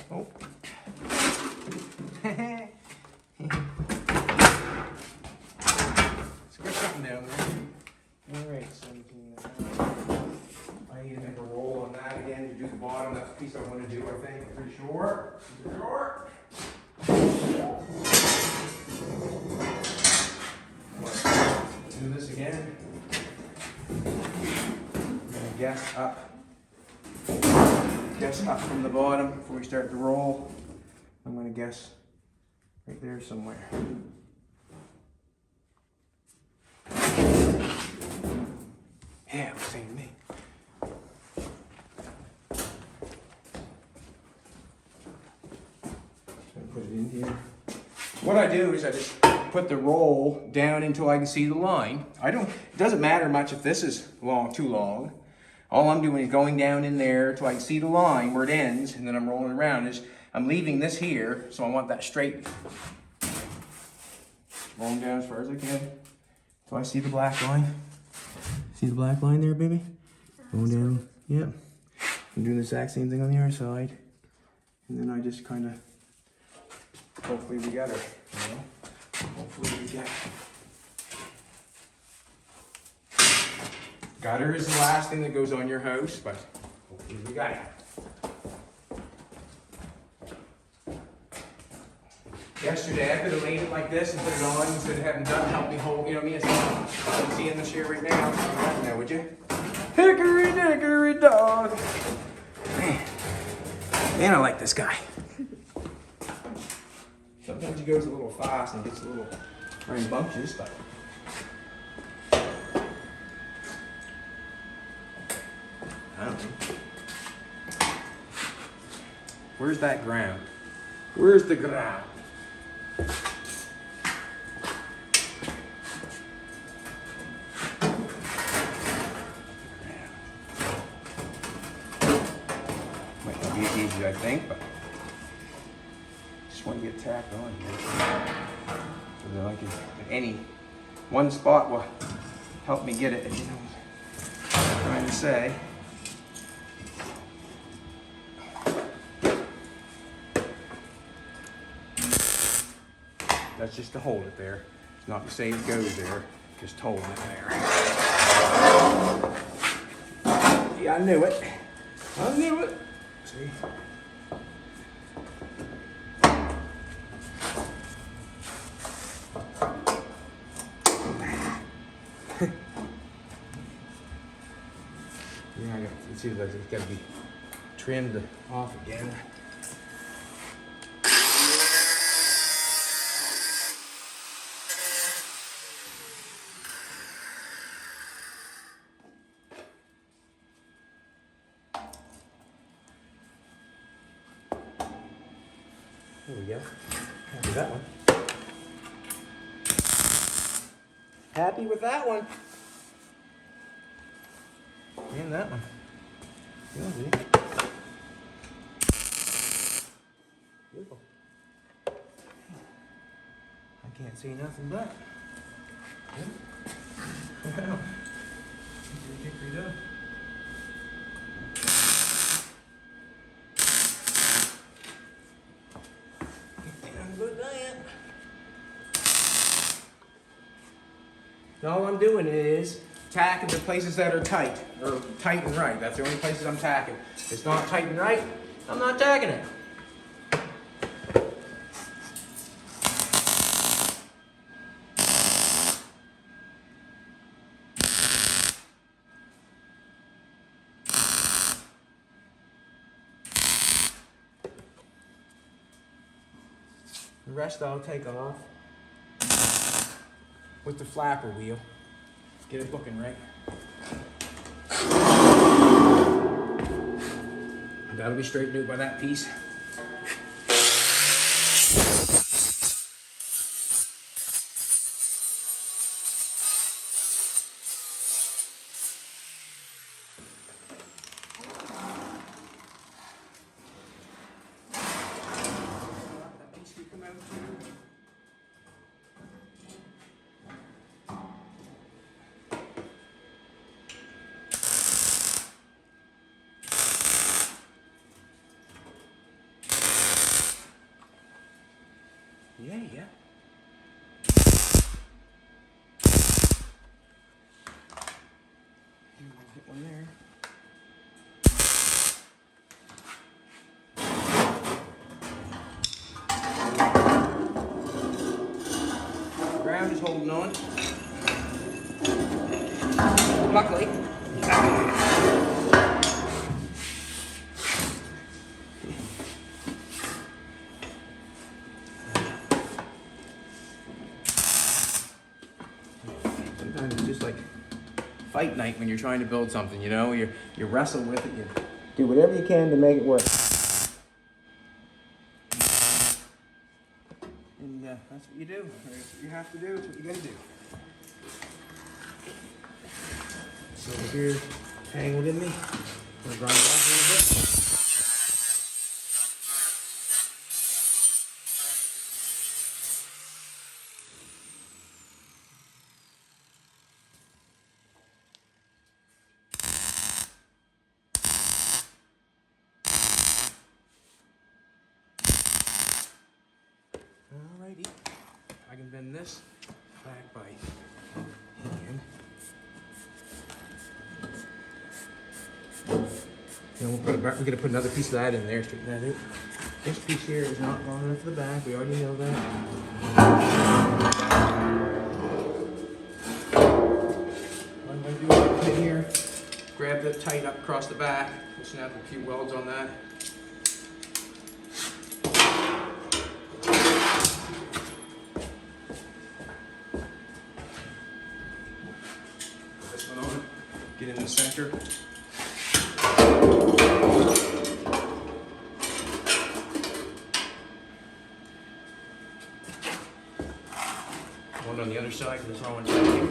Oh. Let's get something down there. Alright, 17.5. I need to make a roll on that again to do the bottom. That's the piece I want to do, I think. Pretty sure. Do this again. I'm going to guess up from the bottom before we start to roll. I'm going to guess right there somewhere. Yeah, same thing. So I put it in here. What I do is I just put the roll down until I can see the line. It doesn't matter much if this is too long. All I'm doing is going down in there till I can see the line where it ends, and then I'm rolling around. I'm leaving this here, so I want that straight. Rolling down as far as I can till I see the black line. See the black line there, baby? Going down, yep. I'm doing the exact same thing on the other side. And then I just kind of, hopefully we get her, you know? Hopefully we get her. Gutter is the last thing that goes on your house, but hopefully we got it. Yesterday I could have laid it like this and put it on instead of having Doug help me hold, you know what I mean? I'm seeing the chair right now. Now, would you? Hickory dickory dog. Man, I like this guy. Sometimes he goes a little fast and gets a little rambunctious, but I don't know. Where's that ground? Where's the ground? Might not be as easy as I think, but just want to get tacked on here. So that I can, any one spot will help me get it, you know what I'm trying to say. That's just to hold it there. It's not to say it goes there, just holding it there. Yeah, I knew it. I knew it. See? Yeah, it seems like it's got to be trimmed off again. There we go. Happy with that one. Happy with that one. And that one. Yeah, Can't see nothing but. Well, hickory dough. Good diet. All I'm doing is tacking the places that are tight, or tight and right. That's the only places I'm tacking. If it's not tight and right, I'm not tacking it. The rest I'll take off with the flapper wheel. Get it booking right. And that'll be straightened out by that piece. That piece can come out too. Yeah. Hit one there. The ground is holding on. Luckily. Sometimes it's just like fight night when you're trying to build something, you know? You wrestle with it, you do whatever you can to make it work. And that's what you do. That's what you have to do. It's what you gotta do. So here, tangled in me. I'm gonna grind it off a little bit. Alrighty, I can bend this back by hand. And we're gonna put another piece of that in there, straighten that out. This piece here is not long enough for the back, we already know that. What I'm gonna do is come in here, grab that tight up across the back, we'll snap a few welds on that. This one on, get in the center. One on the other side, there's no one here.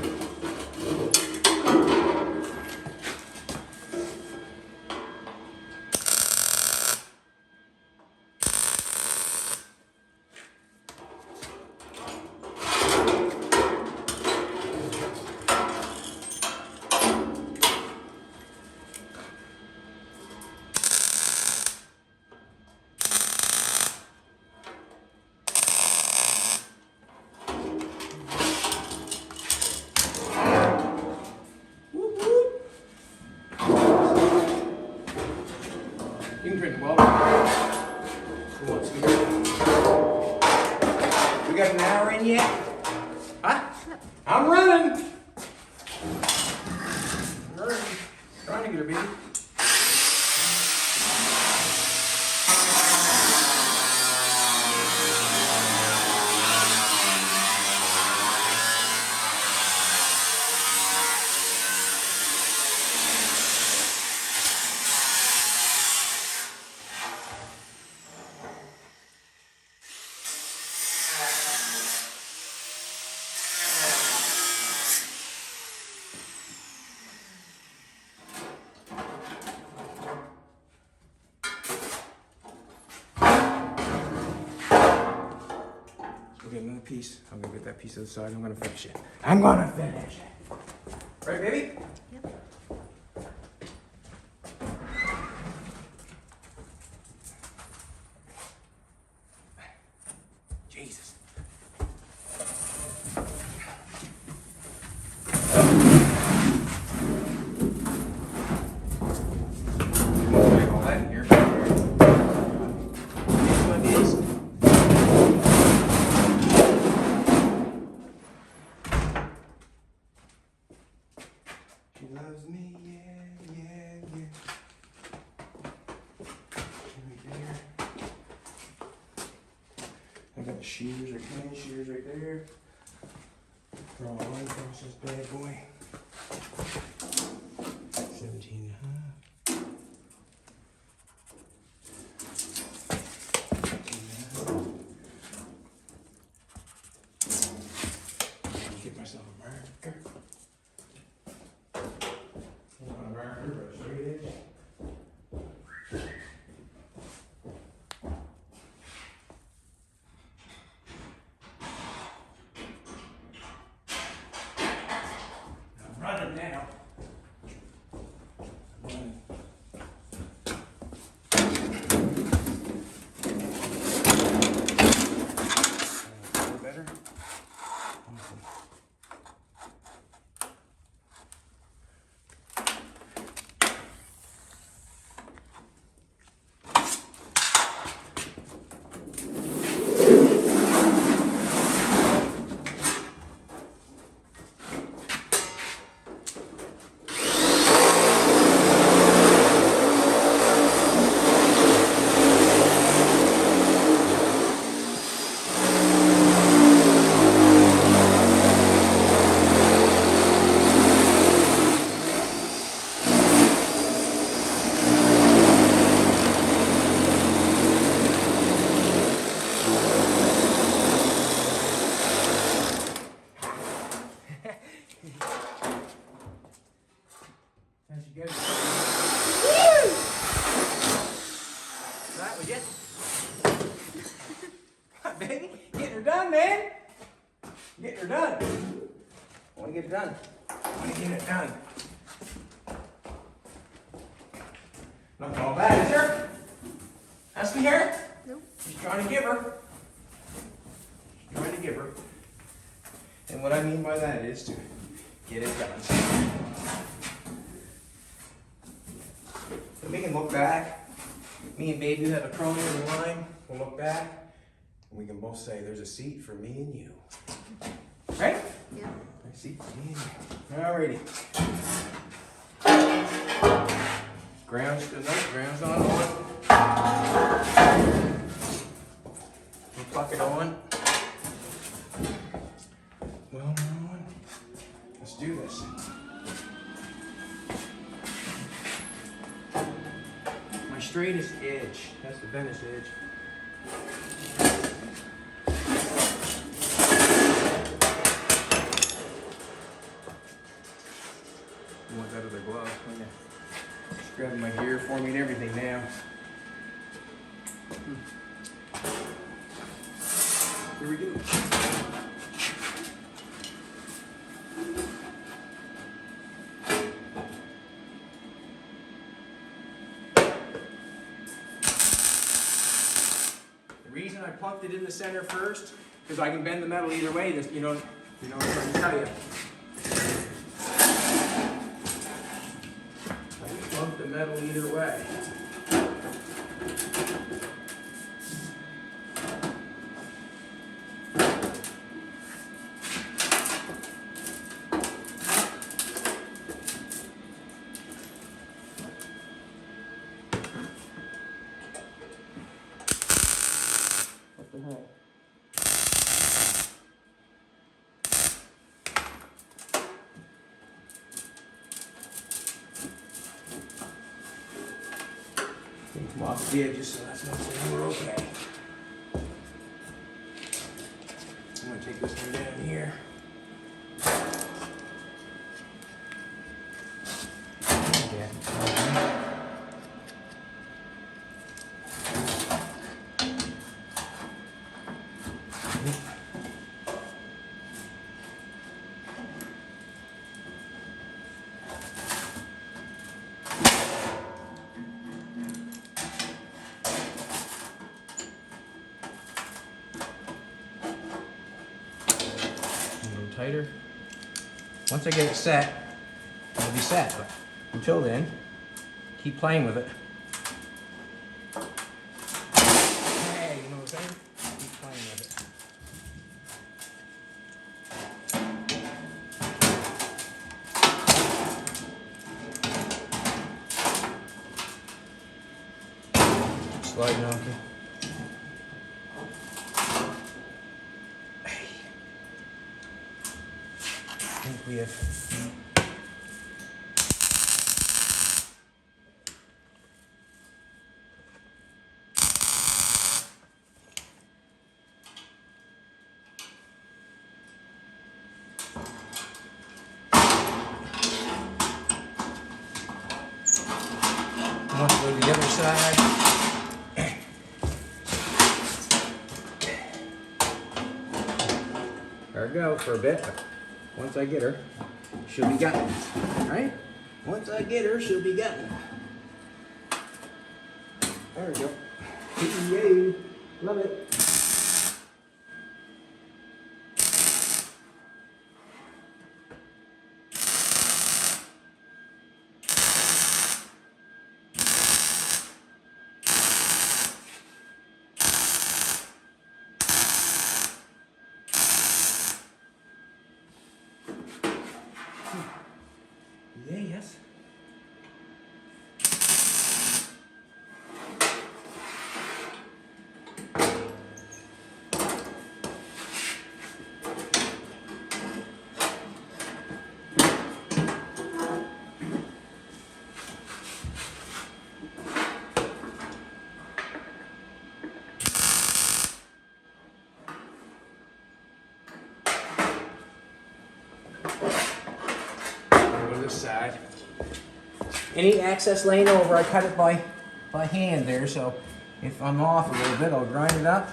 You can print the weld. Who wants to go? We got an hour in yet? Huh? I'm running. Trying to get her busy. piece. I'm gonna get that piece of the side. I'm gonna finish it. I'm gonna finish it. Right, baby? Yep. Jesus. All that in here. This one is. She loves me, yeah, yeah, yeah. Right there. I got the shears, or clean shears right there. Draw a line across this bad boy. 17 and a half. 18 and a half. Get myself a marker. Not a marker, but a straight edge. I'm running now. I'm running. Feel better? Awesome. How'd she go? That was it. Baby, getting her done, man. Getting her done. I want to get it done. I want to get it done. Not all bad, is there? That's me here. Nope. She's trying to give her. She's trying to give her. And what I mean by that is to get it done. So we can look back. Me and baby have a chrome in the line. We'll look back. And we can both say there's a seat for me and you. Right? Yep. A seat for me and you. Alrighty. Ground's good. No, ground's not on. We'll pluck it on. Well, on. Let's do this. My straightest edge. That's the bendest edge. I want that other glove. She's grabbing my gear for me and everything now. Here we go. The reason I plunked it in the center first, because I can bend the metal either way. This, you know what I'm trying to tell you. I can plunk the metal either way. What the heck? Come off the edges, so that's not saying we're okay. I'm gonna take this one down here. tighter. Once I get it set, it'll be set. But until then, keep playing with it. Hey, you know what I'm saying? Keep playing with it. Sliding off it. I think we have. I want to go to the other side. There we go for a bit. Once I get her, she'll be gotten. Right? Once I get her, she'll be gotten. There we go. Yay! Love it. Yeah, yes. Go to this side. Any excess laying over, I cut it by hand there, so if I'm off a little bit, I'll grind it up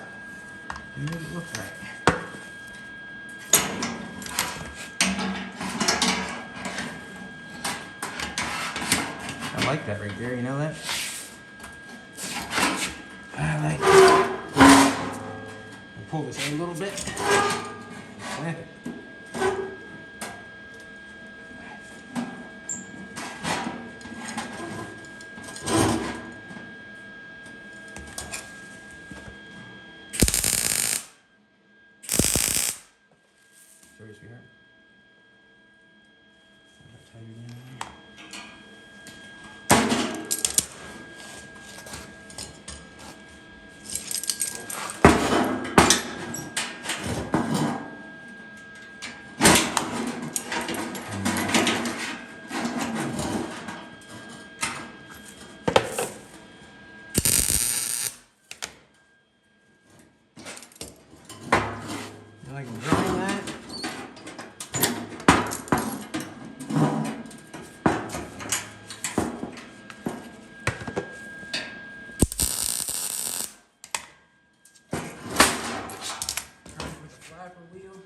and make it look right. I like that right there, you know that? I like it. I'll pull this in a little bit. Clamp it. Sorry, sweetheart. Tighter down there. Now I can grind that. Flapper wheel.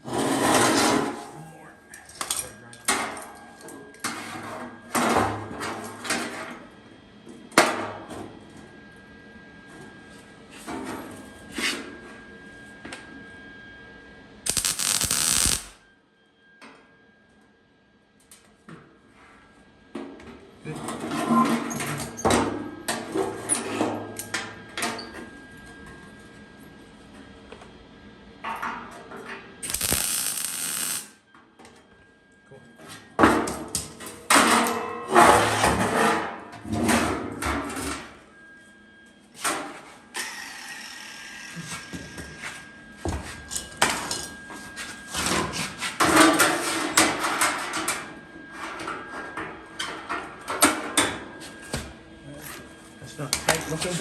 One more. It's not tight looking.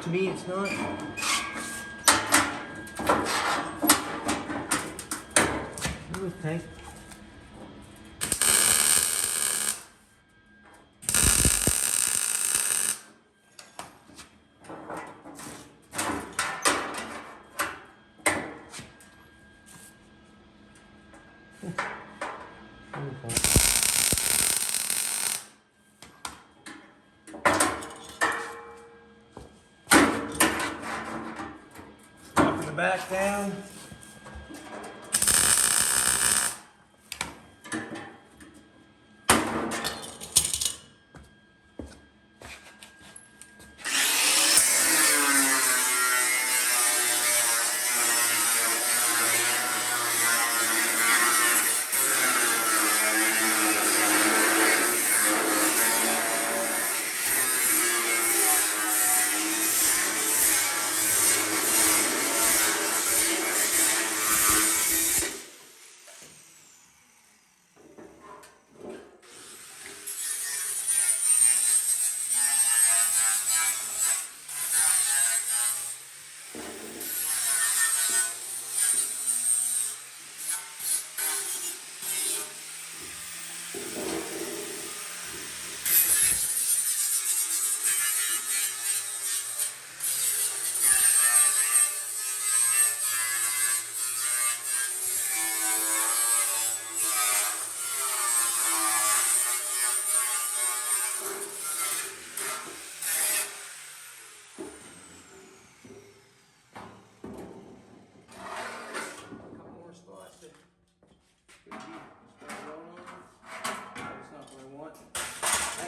To me, it's not. It looks tight. back down.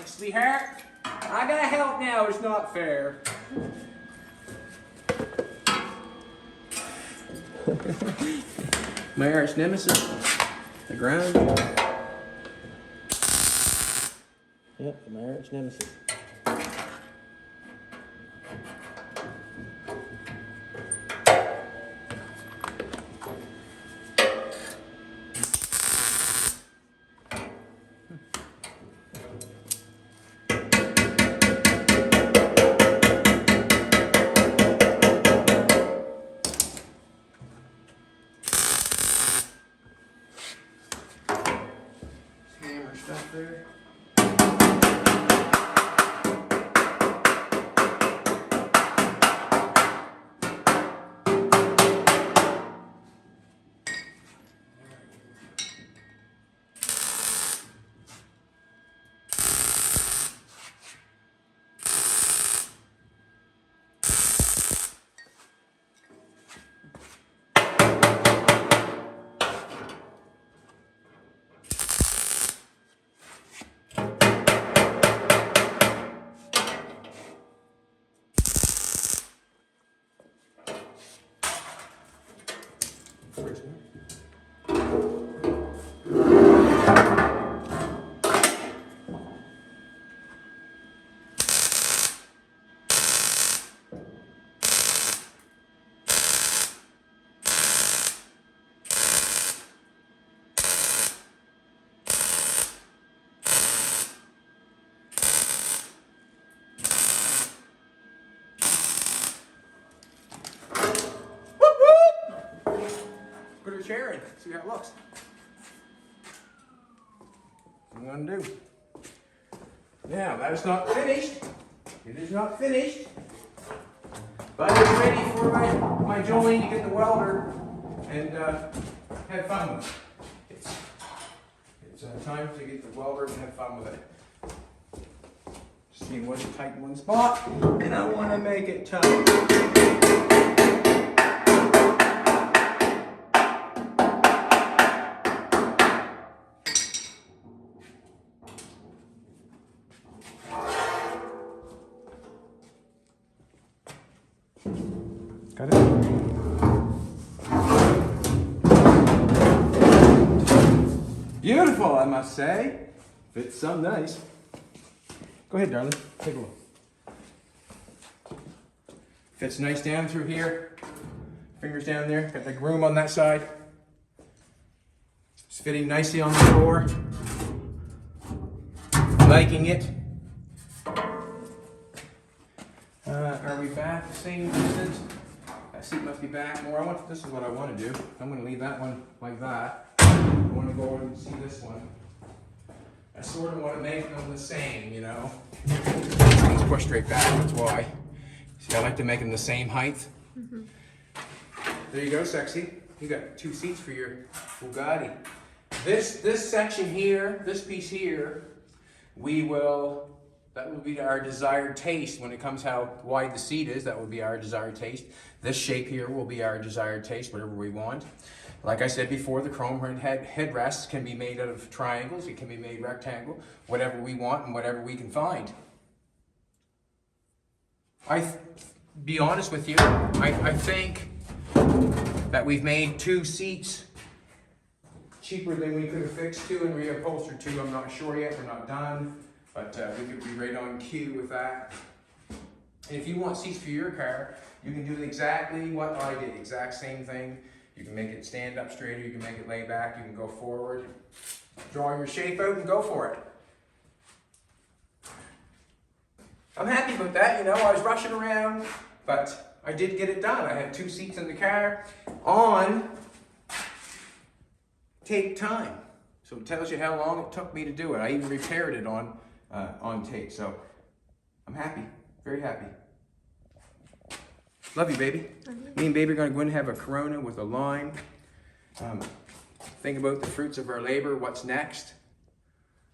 Sweetheart, I gotta help now, it's not fair. My arch nemesis, the ground. Yep, my arch nemesis. Stuff there. Put a chair in, see how it looks. What I'm gonna do. Now, that is not finished. It is not finished. But it's ready for my Jolene to get the welder and have fun with it. It's time to get the welder and have fun with it. See, it wasn't tight in one spot, and I want to make it tight. Got it? Beautiful, I must say. Fits so nice. Go ahead, darling. Take a look. Fits nice down through here. Fingers down there. Got the groom on that side. It's fitting nicely on the floor. Liking it. Are we back the same distance? That seat must be back more. This is what I want to do. I'm going to leave that one like that. I want to go over and see this one. I sort of want to make them the same, you know. Let's push straight back, that's why. See, I like to make them the same height. Mm-hmm. There you go, sexy. You got 2 seats for your Bugatti. This section here, this piece here, that will be our desired taste when it comes how wide the seat is. That will be our desired taste. This shape here will be our desired taste, whatever we want. Like I said before, the chrome headrests can be made out of triangles, it can be made rectangle, whatever we want and whatever we can find. Be honest with you, I think that we've made 2 seats cheaper than we could have fixed 2 and reupholstered 2. I'm not sure yet, we're not done, but we could be right on cue with that. And if you want seats for your car, you can do exactly what I did, exact same thing. You can make it stand up straighter, you can make it lay back, you can go forward. Draw your shape out and go for it. I'm happy about that, you know, I was rushing around, but I did get it done. I had 2 seats in the car on tape time. So it tells you how long it took me to do it. I even repaired it on tape, so I'm happy, very happy. Love you, baby. Me and baby are gonna go in and have a Corona with a lime. Think about the fruits of our labor, what's next.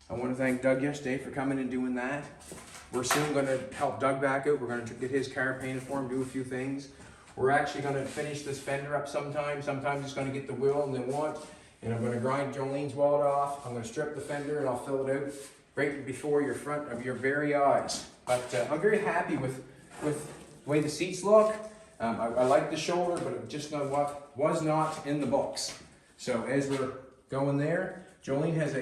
I wanna thank Doug yesterday for coming and doing that. We're soon gonna help Doug back out. We're gonna get his car painted for him, do a few things. We're actually gonna finish this fender up sometime. Sometimes it's gonna get the wheel and the want. And I'm gonna grind Jolene'S wallet off. I'm gonna strip the fender and I'll fill it out right before your front of your very eyes. But I'm very happy with the way the seats look. I like the shoulder, but it just not what was not in the books. So as we're going there, Jolene has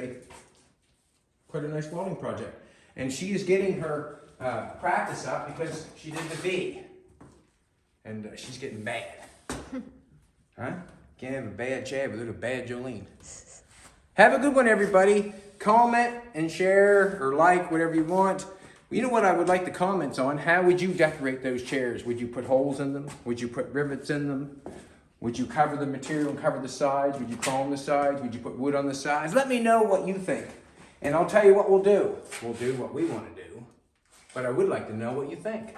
quite a nice welding project. And she is getting her practice up because she did the V. And she's getting bad. Huh? Can't have a bad Chad without a bad Jolene. Have a good one, everybody. Comment and share or like, whatever you want. You know what I would like the comments on? How would you decorate those chairs? Would you put holes in them? Would you put rivets in them? Would you cover the material and cover the sides? Would you chrome the sides? Would you put wood on the sides? Let me know what you think. And I'll tell you what we'll do. We'll do what we want to do. But I would like to know what you think.